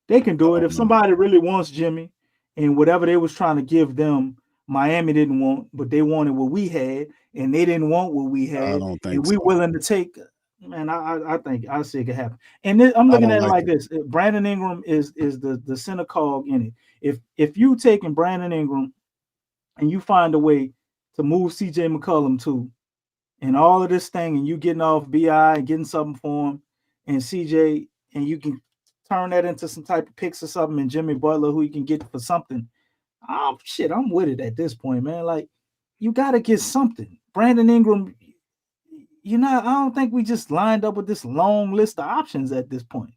They can do it if somebody really wants Jimmy, and whatever they was trying to give them, Miami didn't want, but they wanted what we had, and they didn't want what we had. I don't think and we willing to take. Man, I think I see it could happen. And I'm looking at it like this: Brandon Ingram is the center cog in it. If you taking Brandon Ingram and you find a way to move CJ McCollum too, and all of this thing, and you getting off BI and getting something for him, and CJ, and you can turn that into some type of picks or something, and Jimmy Butler, who you can get for something. Oh shit, I'm with it at this point, man. Like, you got to get something. Brandon Ingram, I don't think we just lined up with this long list of options at this point.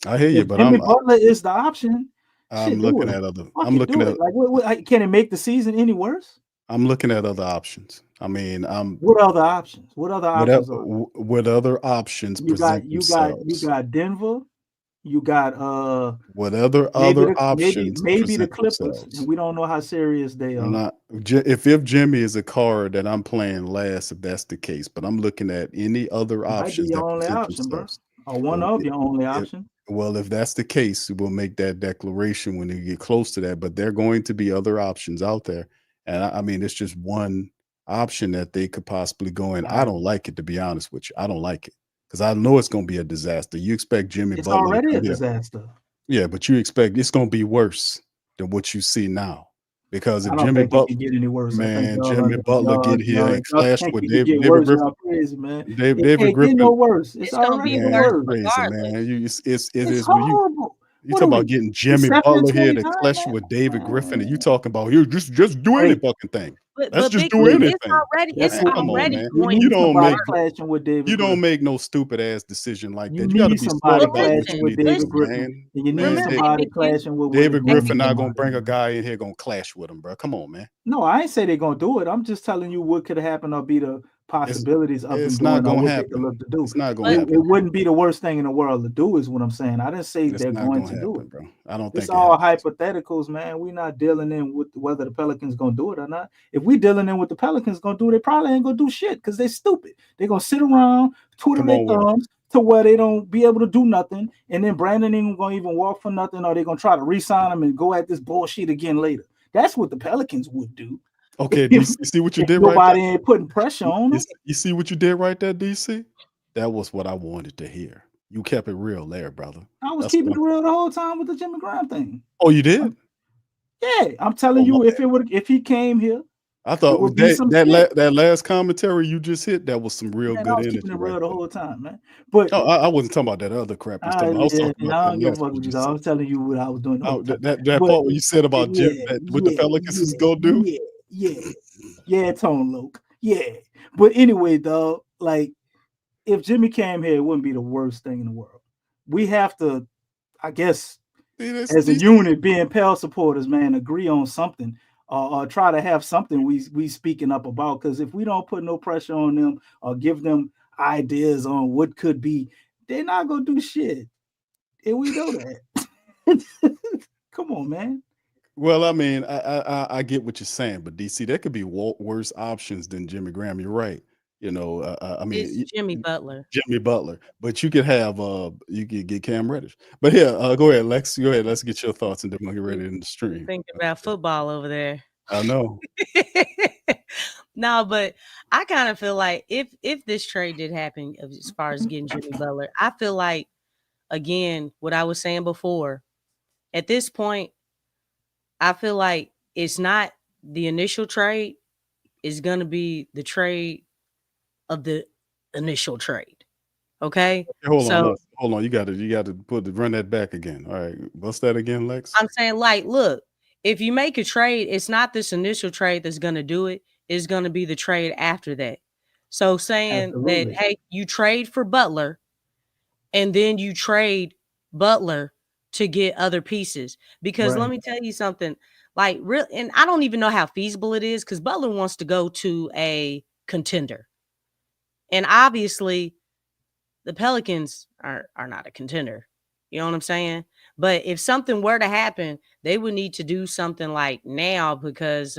I hear you, but Jimmy Butler is the option. I'm looking at other. I'm looking at like, can it make the season any worse? I'm looking at other options. I mean, what other options? What other options? What other options present themselves? You got Denver. You got what other options? Maybe the Clippers, and we don't know how serious they are. If Jimmy is a card that I'm playing last, if that's the case, but I'm looking at any other options. Might be your only option, bro, or one of your only option. Well, if that's the case, we'll make that declaration when we get close to that. But there are going to be other options out there, and I mean, it's just one option that they could possibly go in. I don't like it, to be honest with you. I don't like it. Because I know it's going to be a disaster. You expect Jimmy Butler. It's already a disaster. Yeah, but you expect it's going to be worse than what you see now. Because if Jimmy Butler get any worse, man, Jimmy Butler get here and clash with David Griffin. Crazy, man. David Griffin. No worse. It's already worse. Crazy, man. It's horrible. You talking about getting Jimmy Butler here to clash with David Griffin, and you talking about you just do any fucking thing. Let's just do anything. It's already man. You don't make no stupid ass decision like that. You got to be smart about what you need to do, man. You need somebody clashing with David Griffin. Not gonna bring a guy in here gonna clash with him, bro. Come on, man. No, I ain't say they're gonna do it. I'm just telling you what could happen or be the possibilities of it's not going to happen. It's not going to happen. It wouldn't be the worst thing in the world to do, is what I'm saying. I didn't say they're going to do it, bro. I don't think it's all hypotheticals, man. We're not dealing in with whether the Pelicans gonna do it or not. If we dealing in with the Pelicans gonna do it, they probably ain't gonna do shit because they're stupid. They're gonna sit around, twiddle their thumbs to where they don't be able to do nothing, and then Brandon ain't gonna even walk for nothing, or they're gonna try to re-sign him and go at this bullshit again later. That's what the Pelicans would do. Okay, you see what you did right there? Nobody ain't putting pressure on them. You see what you did right there, DC? That was what I wanted to hear. You kept it real there, brother. I was keeping it real the whole time with the Jimmy Graham thing. Oh, you did? Yeah, I'm telling you, if he came here, I thought that last commentary you just hit, that was some real good energy. Keeping it real the whole time, man. But I wasn't talking about that other crap. I was I'm telling you what I was doing. That part where you said about Jim, what the Pelicans is gonna do. Yeah, Tone Loke. Yeah. But anyway, though, like, if Jimmy came here, it wouldn't be the worst thing in the world. We have to, I guess, as a unit, being Pels supporters, man, agree on something, or try to have something we speaking up about. Because if we don't put no pressure on them or give them ideas on what could be, they're not gonna do shit. And we know that. Come on, man. Well, I mean, I get what you're saying, but DC, there could be worse options than Jimmy Graham. You're right. I mean, it's Jimmy Butler. But you could have you could get Cam Reddish. But here, go ahead, Lex. Go ahead. Let's get your thoughts, and then we'll get ready in the stream. Thinking about football over there. I know. No, but I kind of feel like if this trade did happen, as far as getting Jimmy Butler, I feel like, again, what I was saying before, at this point, I feel like it's not the initial trade. It's going to be the trade of the initial trade. Okay. Hold on. You got to run that back again. All right. What's that again, Lex? I'm saying, like, look, if you make a trade, it's not this initial trade that's going to do it. It's going to be the trade after that. So saying that, hey, you trade for Butler and then you trade Butler to get other pieces. Because let me tell you something, Like, real, and I don't even know how feasible it is because Butler wants to go to a contender. And obviously, the Pelicans are not a contender. You know what I'm saying? But if something were to happen, they would need to do something like now because,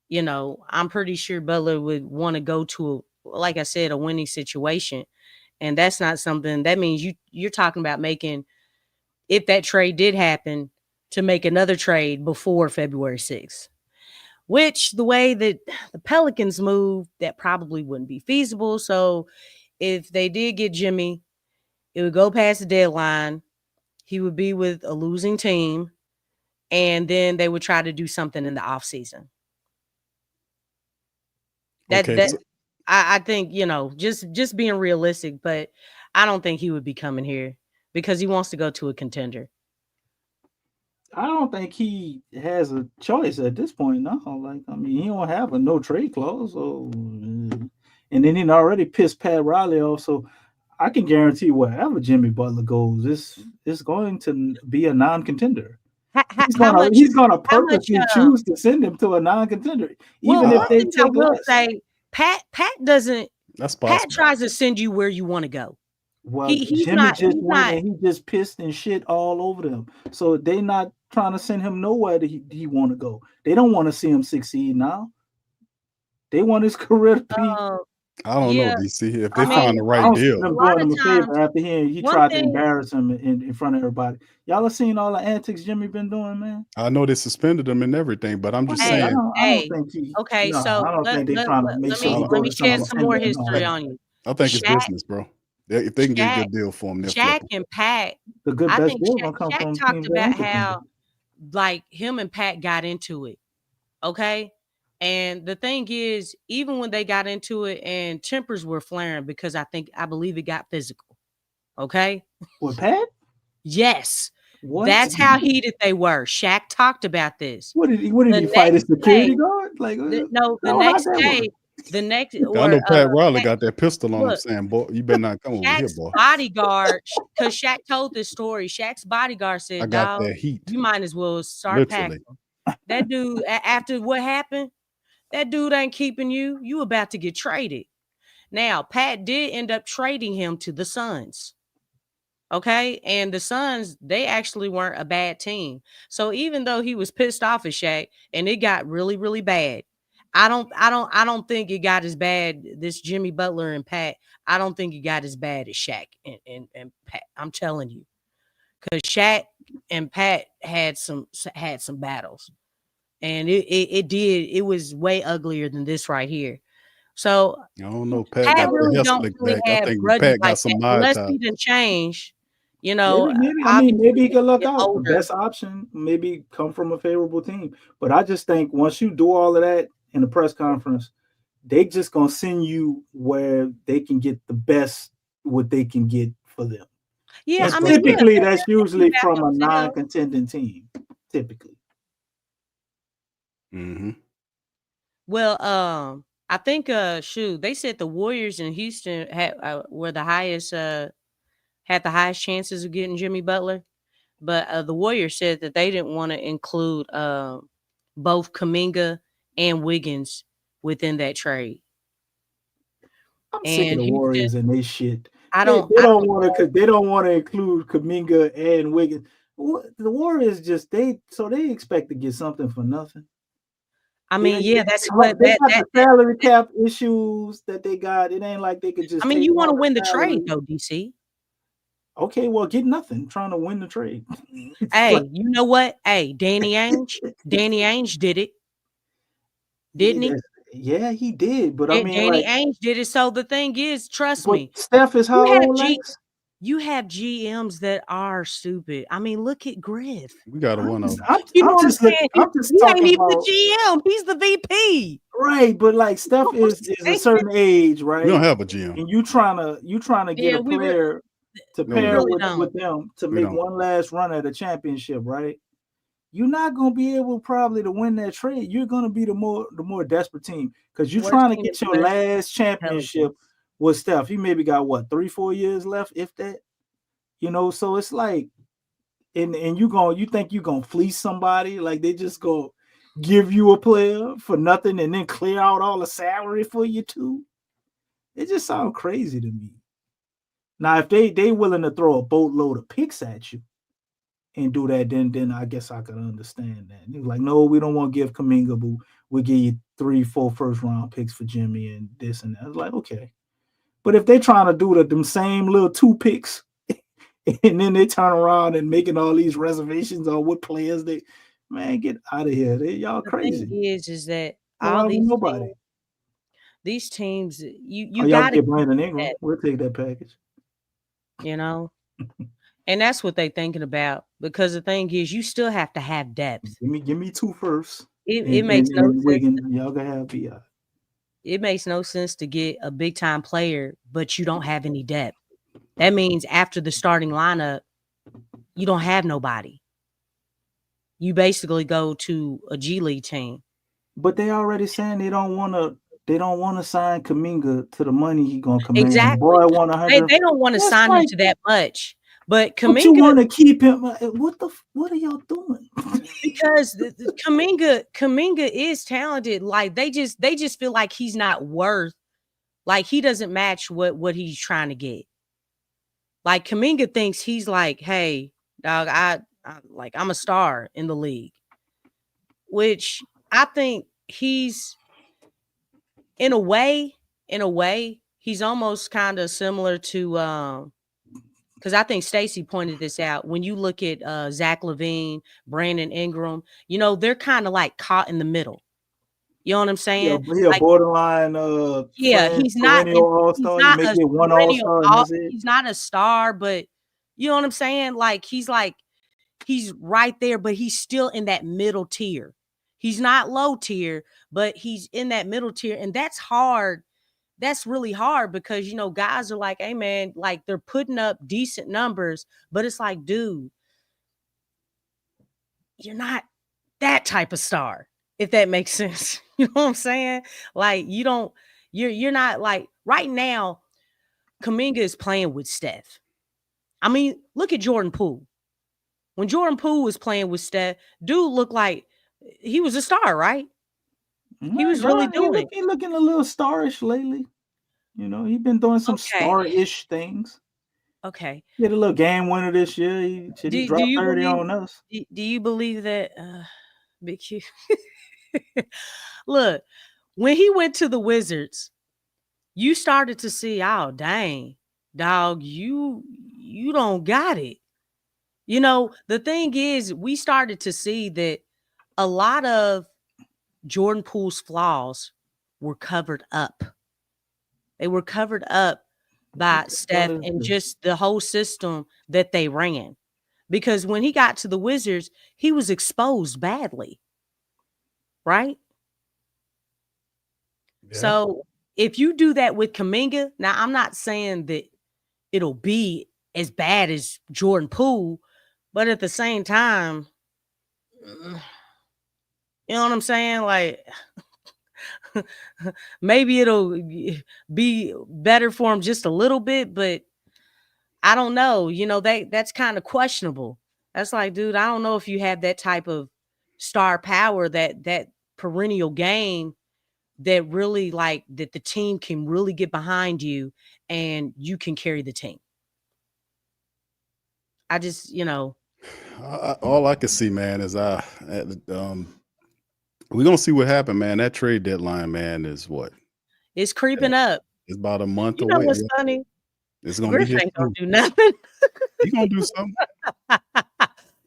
you know, I'm pretty sure Butler would want to go to, like I said, a winning situation. And that's not something that means you're talking about making, if that trade did happen, to make another trade before February 6th, which the way that the Pelicans move, that probably wouldn't be feasible. So if they did get Jimmy, it would go past the deadline. He would be with a losing team, and then they would try to do something in the offseason. Okay, so I think, you know, just being realistic, but I don't think he would be coming here because he wants to go to a contender. I don't think he has a choice at this point. No, like I mean, he don't have a no trade clause, so and then he already pissed Pat Riley off. So I can guarantee wherever Jimmy Butler goes, it's going to be a non-contender. He's gonna purposely choose to send him to a non-contender, even if they take less. Say Pat doesn't. that's possible. Pat tries to send you where you want to go. Well, Jimmy just went and he just pissed and shit all over them. So they not trying to send him nowhere that he want to go. They don't want to see him succeed now. They want his career to be. I don't know, DC. If they find the right deal, I'm doing him a favor after he tried to embarrass him in front of everybody. Y'all have seen all the antics Jimmy been doing, man. I know they suspended him and everything, but I'm just saying. I don't think he. Okay, no, so I don't think they're trying to make sure. Let me shed some more history on you. I think it's business, bro. If they can get a good deal for him, Shaq and Pat. The good best deal Shaq, gonna come from talked about how like him and Pat got into it. Okay. And the thing is, even when they got into it and tempers were flaring because I believe it got physical. Okay. With Pat? Yes. What? That's how heated they were. Shaq talked about this. What did he fight his security guard? Like the next day. The next, I know Pat Riley got that pistol on him saying, boy, you better not come over here, boy. Bodyguard, because Shaq told this story. Shaq's bodyguard said, I got that heat. You might as well start packing. That dude, after what happened, that dude ain't keeping you. You about to get traded. Now, Pat did end up trading him to the Suns. Okay. And the Suns, they actually weren't a bad team. So even though he was pissed off at Shaq and it got really, really bad, I don't think it got as bad. This Jimmy Butler and Pat, I don't think it got as bad as Shaq and Pat. I'm telling you, because Shaq and Pat had some battles, and it was way uglier than this right here. So I don't know. Pat really don't really have grudges like that unless he didn't change. You know, maybe he could luck out. The best option, maybe come from a favorable team. But I just think once you do all of that in the press conference, they just gonna send you where they can get the best what they can get for them. Yeah, and typically that's usually from a non-contending team. Typically. Mm-hmm. Well, I think they said the Warriors in Houston were the highest had the highest chances of getting Jimmy Butler, but the Warriors said that they didn't want to include both Kuminga and Wiggins within that trade. I'm sick of the Warriors and they shit. They don't want to include Kuminga and Wiggins. The Warriors they expect to get something for nothing. I mean, that's what they got the salary cap issues that they got. It ain't like they could just. I mean, you want to win the trade though, DC. Okay, well, get nothing. Trying to win the trade. Hey, you know what? Hey, Danny Ainge did it, didn't he? Yeah, he did. But I mean, Danny Ainge did it. So the thing is, trust me, Steph is how old? You have GMs that are stupid. I mean, look at Griff. We got one of them. You know what I'm saying? He ain't even the GM. He's the VP. Right, but like Steph is a certain age, right? We don't have a GM. And you trying to get a player to pair with them to make one last run at a championship, right? You're not gonna be able probably to win that trade. You're gonna be the more desperate team because you're trying to get your last championship with Steph. He maybe got 3-4 years left, if that. You know, so it's like and you think you gonna fleece somebody? Like they just go give you a player for nothing and then clear out all the salary for you too? It just sounds crazy to me. Now, if they willing to throw a boatload of picks at you and do that, then I guess I could understand that. They're like, no, we don't want to give Kuminga, but we'll give you 3-4 first round picks for Jimmy and this and that. I was like, okay. But if they trying to do them same little 2 picks and then they turn around and making all these reservations on what players they, man, get out of here. Y'all crazy. The thing is that Don't all ride with nobody. these teams, you y'all got to get Brandon Ingram. We'll take that package. You know, and that's what they're thinking about, because the thing is, you still have to have depth. Give me 2 first. It makes no sense. Y'all gonna have BI. It makes no sense to get a big time player, but you don't have any depth. That means after the starting lineup, you don't have nobody. You basically go to a G League team. But they already saying they don't want to sign Kuminga to the money he gonna command. Exactly. Boy, want 100. They don't want to sign him to that much. But Kuminga, but you want to keep him. What are y'all doing? Because Kuminga is talented. Like they just feel like he's not worth. Like he doesn't match what he's trying to get. Like Kuminga thinks he's like, hey, dog, I'm a star in the league, which I think he's in a way, he's almost kind of similar to because I think Stacey pointed this out. When you look at Zach LaVine, Brandon Ingram, they're kind of like caught in the middle. You know what I'm saying? He a borderline. He's not all-star. You make it one all-star. He's not a star, but you know what I'm saying? Like he's right there, but he's still in that middle tier. He's not low tier, but he's in that middle tier, and that's hard. That's really hard because, guys are like, hey, man, like they're putting up decent numbers, but it's like, dude, you're not that type of star, if that makes sense. You know what I'm saying? Like, you're not like right now, Kuminga is playing with Steph. I mean, look at Jordan Poole. When Jordan Poole was playing with Steph, dude looked like he was a star, right? He was really doing it. He's looking a little starish lately. He's been doing some star-ish things. Okay. He had a little game winner this year. He dropped 30 on us. Do you believe that, Big Q? Look, when he went to the Wizards, you started to see, oh, dang, dog, you don't got it. The thing is, we started to see that a lot of Jordan Poole's flaws were covered up. They were covered up by Steph and just the whole system that they ran. Because when he got to the Wizards, he was exposed badly. Right? Yeah. So if you do that with Kuminga, now I'm not saying that it'll be as bad as Jordan Poole, but at the same time, you know what I'm saying? Like, maybe it'll be better for him just a little bit, but I don't know. That's kind of questionable. That's like, dude, I don't know if you have that type of star power, that perennial game that really like that the team can really get behind you and you can carry the team. I just, all I can see, man, is we're gonna see what happened, man. That trade deadline, man, is what? It's creeping up. It's about a month away. You know what's funny? It's gonna Griff ain't gonna do nothing. He's gonna do something.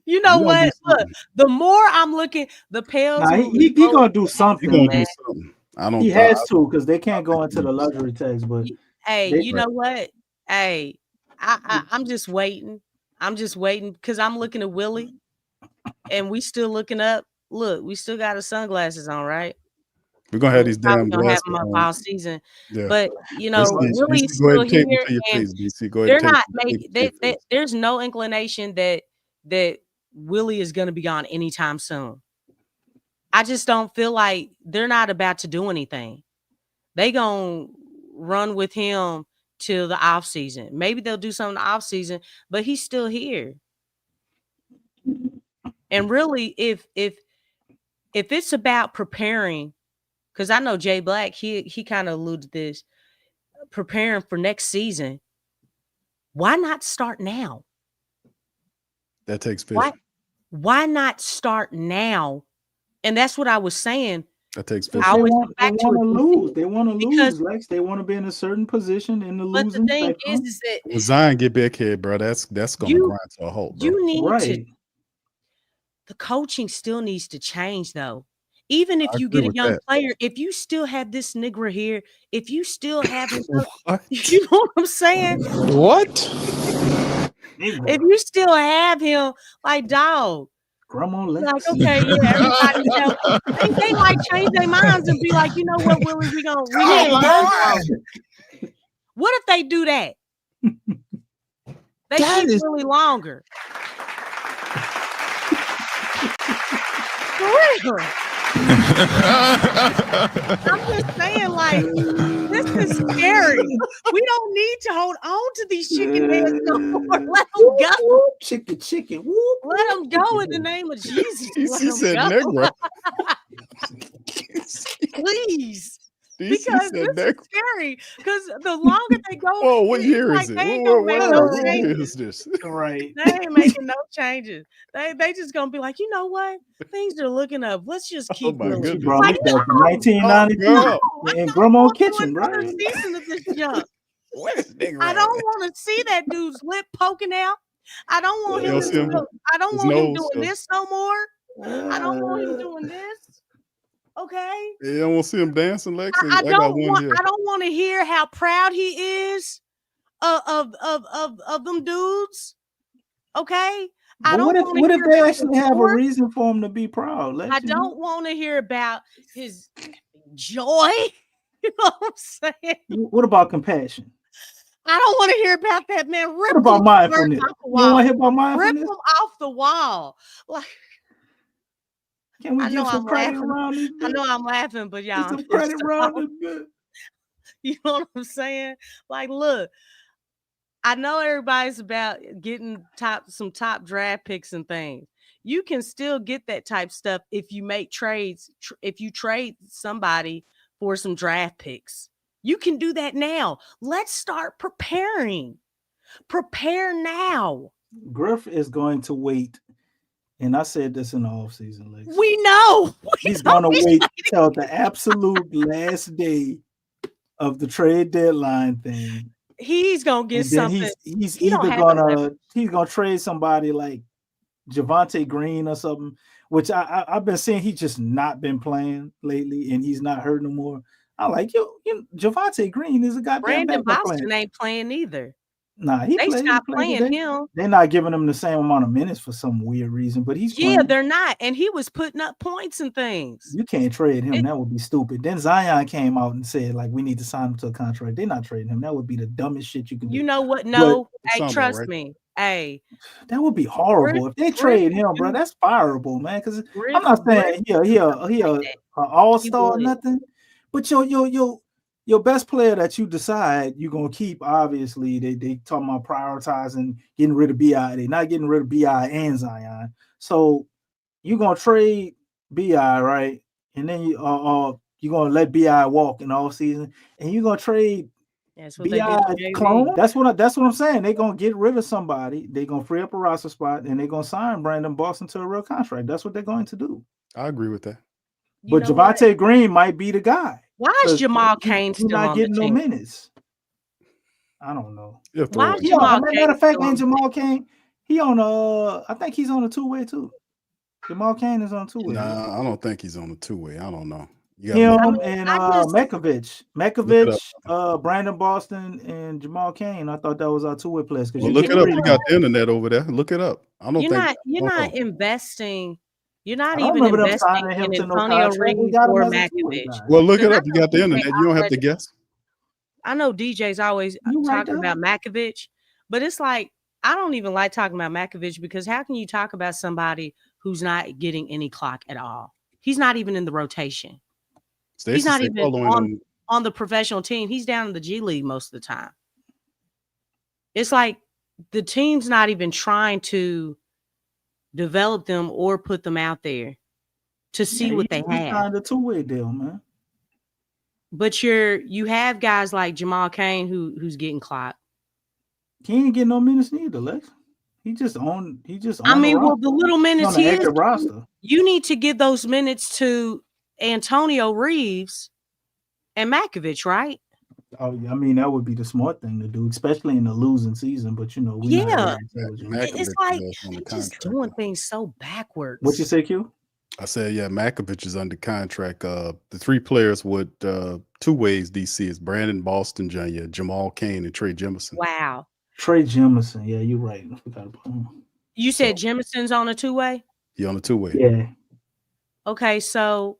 You know what? Look, the more I'm looking, the Pels. He gonna do something. He gonna do something. He has to, because they can't go into the luxury tax. But hey, you know what? Hey, I'm just waiting. I'm just waiting because I'm looking at Willie, and we still looking up. Look, we still got our sunglasses on, right? We're gonna have these damn glasses have them up all season. Yeah. But Willie's still here, and they're not making. There's no inclination that Willie is going to be gone anytime soon. I just don't feel like they're not about to do anything. They gonna run with him till the off season. Maybe they'll do something in the off season, but he's still here. And really, if it's about preparing, because I know Jay Black, he kind of alluded to this, preparing for next season. Why not start now? That takes vision. Why not start now? And that's what I was saying. That takes Because vision. they want to lose. They want to because- lose, Lex. They want to be in a certain position in the But losing the thing spectrum. is that When Zion get back here, bro, that's gonna grind to a halt, bro. you need to. Right. The coaching still needs to change, though. Even if I you agree get a with young that. player, if you still have this nigger here, if you still have him, What? you know what I'm saying? What? If you still have him, like, dog, Grandma Lex. like, okay, yeah, everybody, you know, they might change their minds and be like, you know what, Willie, we gonna what if they do that? They keep Willie longer. For real. I'm just saying, like, this is scary. We don't need to hold on to these chicken heads no more. Let them go. Chicken. Whoop. Let them go in the name of Jesus. He Let them said go. Negro. Please. DC Because said this is Negro. scary. Because the longer they go, Whoa, what it's year like is it? they ain't gonna make no What year changes. is this? Right. They ain't making no changes. They just gonna be like, you know what? Things are looking up. Let's just keep my Willie. goodness. Bro, Like, look back to 1992 Oh, in Grandma Kitchen, another bro. season of this junk. Where's Negro? I don't want to see that dude's lip poking out. I don't want him. You'll see him- I don't his want him nose, doing so- this no more. I don't want him doing this. Okay. You don't want to see him dancing, Lex? I got don't one want. here. I don't want to hear how proud he is of them dudes. Okay. I But don't what wanna if hear they about actually his have a sport. reason for him to be proud? Lex, I don't want to hear about his joy. You know what I'm saying? What about compassion? I don't want to hear about that, man. Rip What about them mindfulness? off the You don't want wall. to hear about Rip mindfulness? them off the wall. Like, Can we I give know some I'm credit laughing. around this I bit? know I'm laughing, but Get y'all, some I'm credit pissed around off. this bit. You know what I'm saying? Like, look, I know everybody's about getting some top draft picks and things. You can still get that type stuff if you make trades. If you trade somebody for some draft picks, you can do that now. Let's start preparing. Prepare now. Griff is going to wait, and I said this in the offseason, Lex. We know. He's going to wait till the absolute last day of the trade deadline thing. He's gonna get And then something. he's He don't either have gonna trade somebody like Javonte Green or something, which I've been seeing he's just not been playing lately, and he's not hurt no more. I like Javonte Green is a goddamn Brandon backup Boston player. ain't playing either. Nah, he They played. stopped He playing played him. They're not giving him the same amount of minutes for some weird reason, but he's Yeah, playing. they're not. And he was putting up points and things. You can't trade him. That would be stupid. Then Zion came out and said, like, we need to sign him to a contract. They're not trading him. That would be the dumbest shit you can do. You know what? No, hey, sounds trust right. me. Hey, That would be horrible. If they trade him, bro, that's fireable, man. Because I'm not saying he an all-star or would. nothing, but your best player that you decide you're gonna keep, obviously, they talking about prioritizing getting rid of BI. They're not getting rid of BI and Zion. So you're gonna trade BI, right? And then you're gonna let BI walk in all season, and you're gonna trade That's what they did to JV. clone. That's what I'm saying. They're gonna get rid of somebody. They're gonna free up a roster spot, and they're gonna sign Brandon Boston to a real contract. That's what they're going to do. I agree with that. But Javonte Green might be the guy. Why is Jamal Cain still not on getting the no team? minutes? I don't know. Why is Jamal Cain? Matter of fact, ain't Jamal Cain? He on I think he's on a two-way too. Jamal Cain is on a two-way. Nah, I don't think he's on a two-way. I don't know. Him and Mekovic, Brandon Boston, and Jamal Cain. I thought that was our two-way players. Well, look it up. You got the internet over there. Look it up. I don't think you're not investing. You're not I don't even remember them investing signing him in to no Antonio contract. We Reed got him or as a two-way Makovich. guy. Well, look it Because up. You got the internet. You don't have to guess. I know DJ's always talking about Makovich, but it's like I don't even like talking about Makovich because how can you talk about somebody who's not getting any clock at all? He's not even in the rotation. He's not even on the professional team. He's down in the G League most of the time. It's like the team's not even trying to develop them or put them out there to see what they He have. signed a two-way deal, man. But you have guys like Jamal Cain who's getting clocked. He ain't getting no minutes neither, Lex. He just on. I mean, the well, the little minutes on the he is, active roster. you need to give those minutes to Antonio Reeves and Makovich, right? Oh, I mean, that would be the smart thing to do, especially in a losing season. But you know, It's like on just doing things so backwards. What you say, Q? I said, yeah, Makovich is under contract. The three players with two ways DC is Brandon Boston Jr., Jamal Cain, and Trey Jemison. Wow. Trey Jemison. Yeah, you're right. I forgot about him. You said Jemison's on a two-way? He on a two-way. Yeah. Okay, so,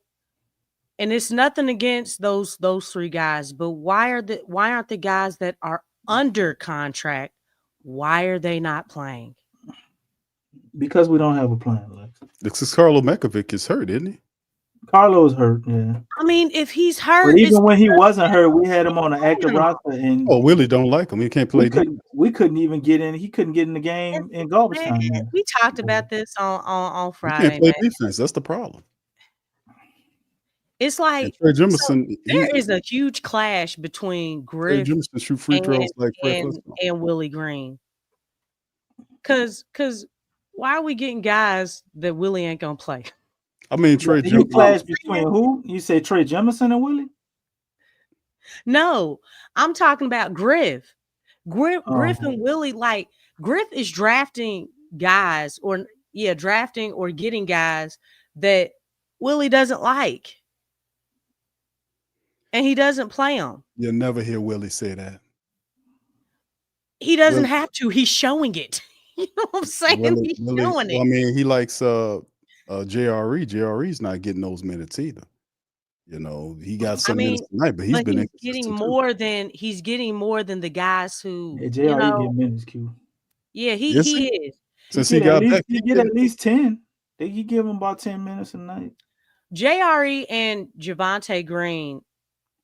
and it's nothing against those three guys, but why aren't the guys that are under contract, why are they not playing? Because we don't have a plan, Lex. Because Carlo Makovic is hurt, isn't he? Carlo's hurt, yeah. I mean, if he's hurt, but even when he wasn't hurt, we had him on an active roster, and Willie don't like him. He can't play. We couldn't even get in. He couldn't get in the game in garbage time. Man. We talked about this on Friday. He can't play defense. That's the problem. It's like Trey Jemison, there is a huge clash between Griff shoot free throws and Willie Green. Cause why are we getting guys that Willie ain't gonna play? I mean, Trey Jemison. You clash between who? You say Trey Jemison and Willie? No, I'm talking about Griff. Griff and Willie, like Griff is drafting guys drafting or getting guys that Willie doesn't like. And he doesn't play them. You'll never hear Willie say that. He doesn't have to. He's showing it. You know what I'm saying? He's showing it. I mean, he likes JRE. JRE's not getting those minutes either. You know, he got some minutes tonight, but he's getting more than the guys who JRE get minutes, Q. Yeah, he is. Since he got back, he get at least 10. They give him about 10 minutes a night. JRE and Javonte Green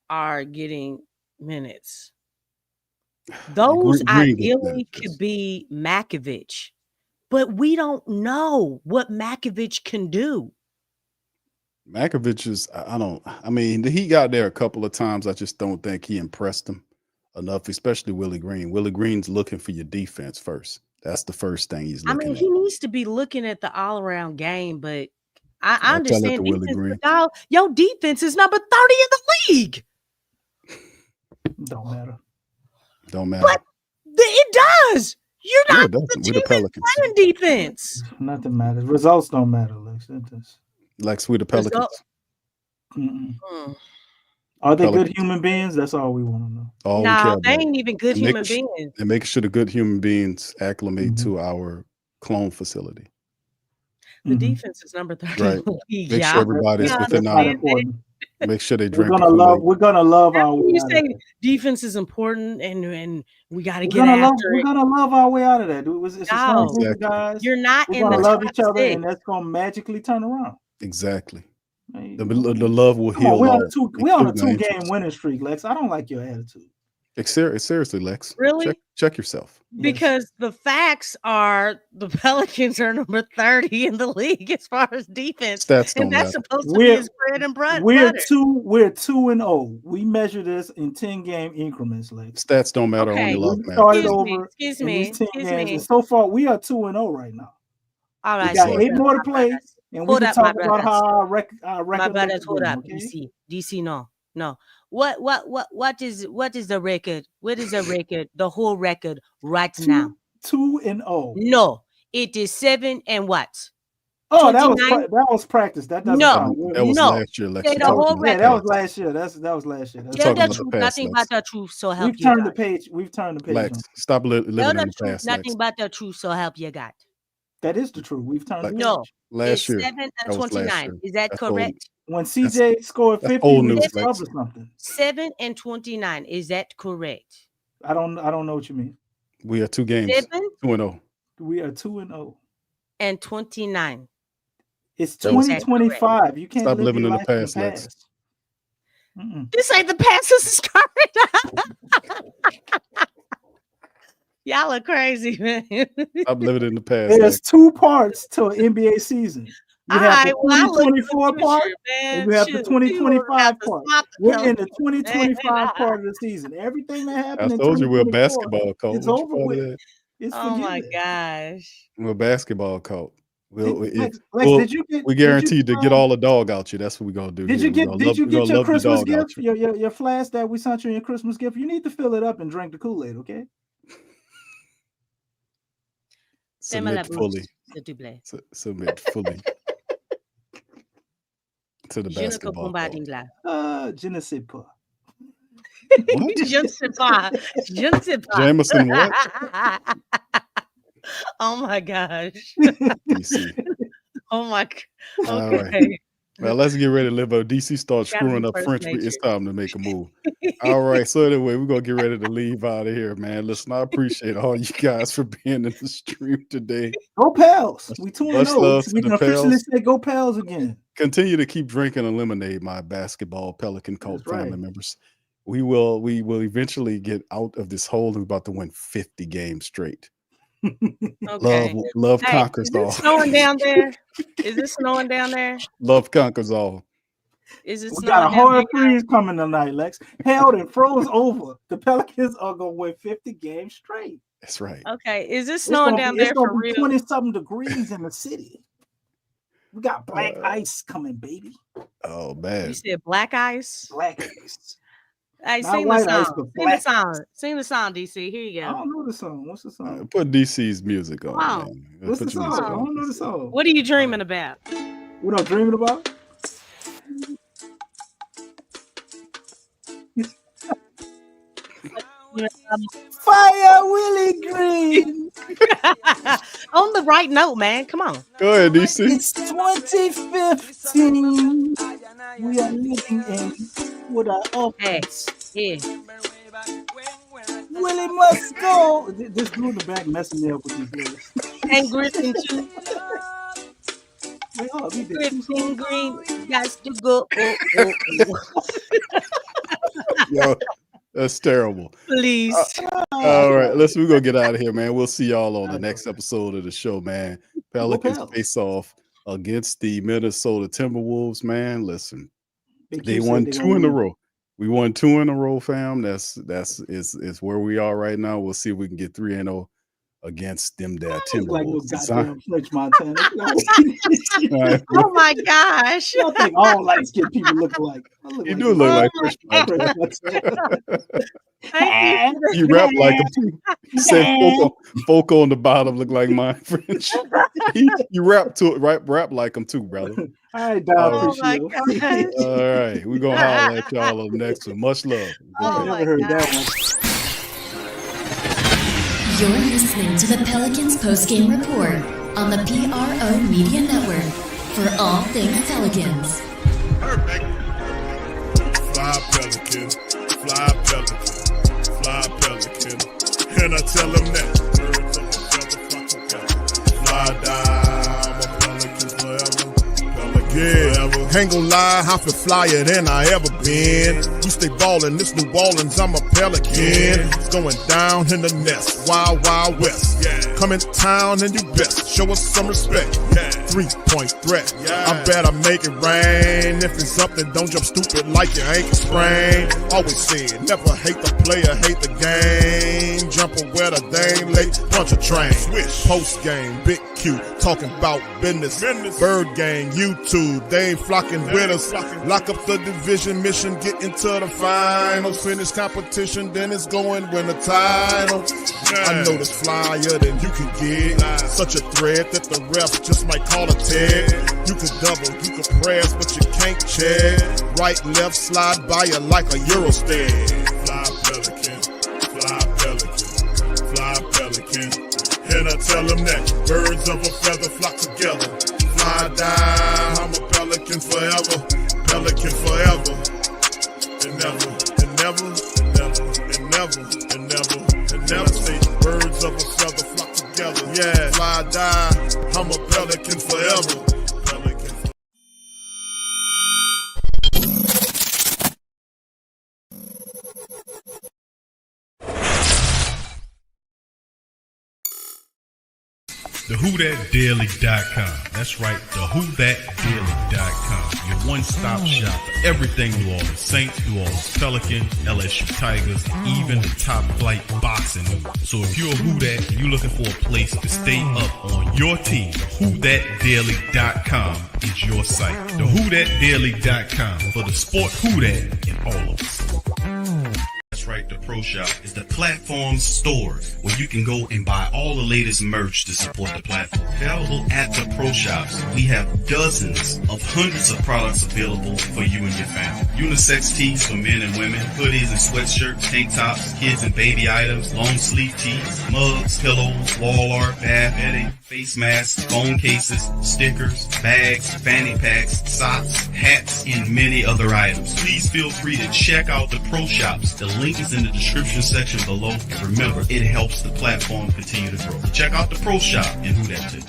are getting minutes. Those ideally could be Makovich, but we don't know what Makovich can do. Makovich is, I mean, he got there a couple of times. I just don't think he impressed him enough, especially Willie Green. Willie Green's looking for your defense first. That's the first thing he's looking at. He needs to be looking at the all-around game, but I understand defense, but your defense is number 30 in the league. Don't matter. But it does. You're not the team the Pelicans playing defense. Nothing matters. Results don't matter, Lex, we're the Pelicans. Are they good human beings? That's all we want to know. No, they ain't even good human beings. And making sure the good human beings acclimate to our clone facility. The defense is number 30. Right. Make sure everybody's within our. Make sure they drink. We're gonna love our way. You say defense is important, and we got to get after it. We're gonna love our way out of that, dude. It's guys. You're not we're gonna love each other, and that's gonna magically turn around. Exactly. The love will heal. We're on a 2-game winning streak, Lex. I don't like your attitude. Seriously, Lex. Really? Check yourself. Because the facts are the Pelicans are number 30 in the league as far as defense. Stats don't and that's matter. supposed to be his bread and butter. We're 2-0. We measure this in 10-game increments, Lex. Stats don't matter. Only love matters. Excuse me. And so far, we are 2-0 right now. All right. We got 8 more to play, and we can talk about how our record. My brothers, hold up. Okay? DC, no. What is the record? What is the record? The whole record right now. 2-0. No, it is 7 and what? Oh, that was practice. That doesn't count. That was last year. That was last year. That was last year. Tell the truth, nothing but the truth. So help you. We've turned the page. Lex, stop living in the past. Nothing but the truth. So help you, God. That is the truth. We've turned the page. No, last year. 7 and 29. Is that correct? When CJ scored 50, we discovered something. 7 and 29. Is that correct? I don't know what you mean. We are 2 games. 2-0. We are 2-0. And 29. It's 2025. You can't stop living in the past, Lex. This ain't the past. This is current. Y'all are crazy, man. I'm living in the past. There's 2 parts to an NBA season. You All have right, the well, I look in the 2024 part, future, and man. you have the Shoot, you would 2025 have to part. stop the We're in the Pelicans, man. 2025 part of the season. Everything that I happened in told you we're a 2024 basketball cult. is What you over call with. that? It's Oh my forgiven. gosh. We're a basketball cult. Lex, We'll did you get? we Did you, guaranteed to get all the dog out you. That's what we're gonna do. Did here. you get? We're Did you gonna get your love the Christmas dog out gift? you. Your flask that we sent you in your Christmas gift. You need to fill it up and drink the Kool-Aid. Okay. Submit fully. S'il te plaît. Submit fully to the Je ne basketball comprends pas cult. d'anglais. Je ne sais pas. What? Je ne sais pas. Je ne sais pas. Jameson what? Oh my gosh. DC. Oh my. All Okay. right. Well, let's get ready to live up. DC starts Gotta be screwing up First French. Nation. It's time to make a move. All right. So anyway, we're gonna get ready to leave out of here, man. Listen, I appreciate all you guys for being in the stream today. Go Pels. We 2-0. love to We the can officially Pels. say go Pels again. Continue to keep drinking and lemonade, my basketball Pelican cult That's right. family members. We will eventually get out of this hole. We're about to win 50 games straight. Okay. Love Hey, conquers is it all. snowing down there? Is it snowing down there? Love conquers all. Is it We got a snowing down hard there? freeze coming tonight, Lex. Held and froze over. The Pelicans are gonna win 50 games straight. That's right. Okay. Is it snowing down It's there gonna for be real? 20-something degrees in the city. We got black ice coming, baby. Oh man. You said black ice? Black ice. Hey, Not sing the white ice, song. but Sing the black song. Sing the song, DC. Here you I go. don't know the song. What's the song? Put DC's music on, Come on. man. What's the Put your song? music I on. don't know the song. What are you dreaming about? What I'm dreaming about? Fire Willie Green. On the right note, man. Come on. Go ahead, DC. It's 2015. We are living in with our offense. Yeah. Willie must go. This dude in the back messing me up with these lyrics. And Griffin too. Wait, hold up, we did two Griffin songs. Green got to go. Yo, that's terrible. Please. All right, we're gonna get out of here, man. We'll see y'all on the next episode of the show, man. Pelicans Pels. face off against the Minnesota Timberwolves, man. Listen, Big they Q said won they 2 gonna in a win. row. We won 2 in a row, fam. That's where we are right now. We'll see if we can get 3-0 against them there It's like no Timberwolves. goddamn French Montana. All right. Oh my gosh. I think all light-skinned people look alike. I look You like do look like Oh Chris my Montana. Thank you. You rap like him too. You said folk on the bottom look like mine French. You rap like him too, brother. All right, Don. Oh my Appreciate it. gosh. All right, we're gonna holler at y'all on the next one. Much love. Oh Never my heard God. that one. You're listening to the Pelicans Postgame Report on the PRO Media Network for all things Pelicans. Perfect. Fly Pelican, fly Pelican, fly Pelican. And I tell them that. Fly down, I'm a Pelican forever. Yeah, ain't gon' lie, I feel flyer than I ever been. We stay ballin', this New Orleans, I'm a Pelican. It's going down in the nest, wild, wild west. Come in town and you best, show us some respect. 3-point threat, I better make it rain. If it's up, then don't jump stupid like your ankle sprain. Always said, never hate the player, hate the game. Jumper where the dame late, bunch of train. Post game, big Q, talking about business. Bird gang, YouTube, they ain't flocking with us. Lock up the division mission, get into the finals. Finish competition, then it's going win the title. I know this flyer than you can get. Such a threat that the ref just might call a tag. You could double, you could press, but you can't check. Right, left, slide by you like a Eurostep. Fly Pelican, fly Pelican, fly Pelican. And I tell them that birds of a feather flock together. Fly down, I'm a Pelican forever, Pelican forever. And never, and never, and never, and never, and never, and never say birds of a feather flock together. Yeah, fly down, I'm a Pelican forever. TheWhoThatDaily.com. That's right, TheWhoThatDaily.com. Your one-stop shop for everything New Orleans Saints, New Orleans Pelicans, LSU Tigers, even the top flight boxing news. So if you're a Who That and you're looking for a place to stay up on your team, TheWhoThatDaily.com is your site. TheWhoThatDaily.com for the sport Who That in all of us. That's right, the Pro Shop is the platform store where you can go and buy all the latest merch to support the platform. Available at the Pro Shops, we have dozens of hundreds of products available for you and your family. Unisex tees for men and women, hoodies and sweatshirts, tank tops, kids and baby items, long sleeve tees, mugs, pillows, wall art, bath bedding, face masks, phone cases, stickers, bags, fanny packs, socks, hats, and many other items. Please feel free to check out the Pro Shops. The link is in the description section below. And remember, it helps the platform continue to grow. So check out the Pro Shop and Who That Too.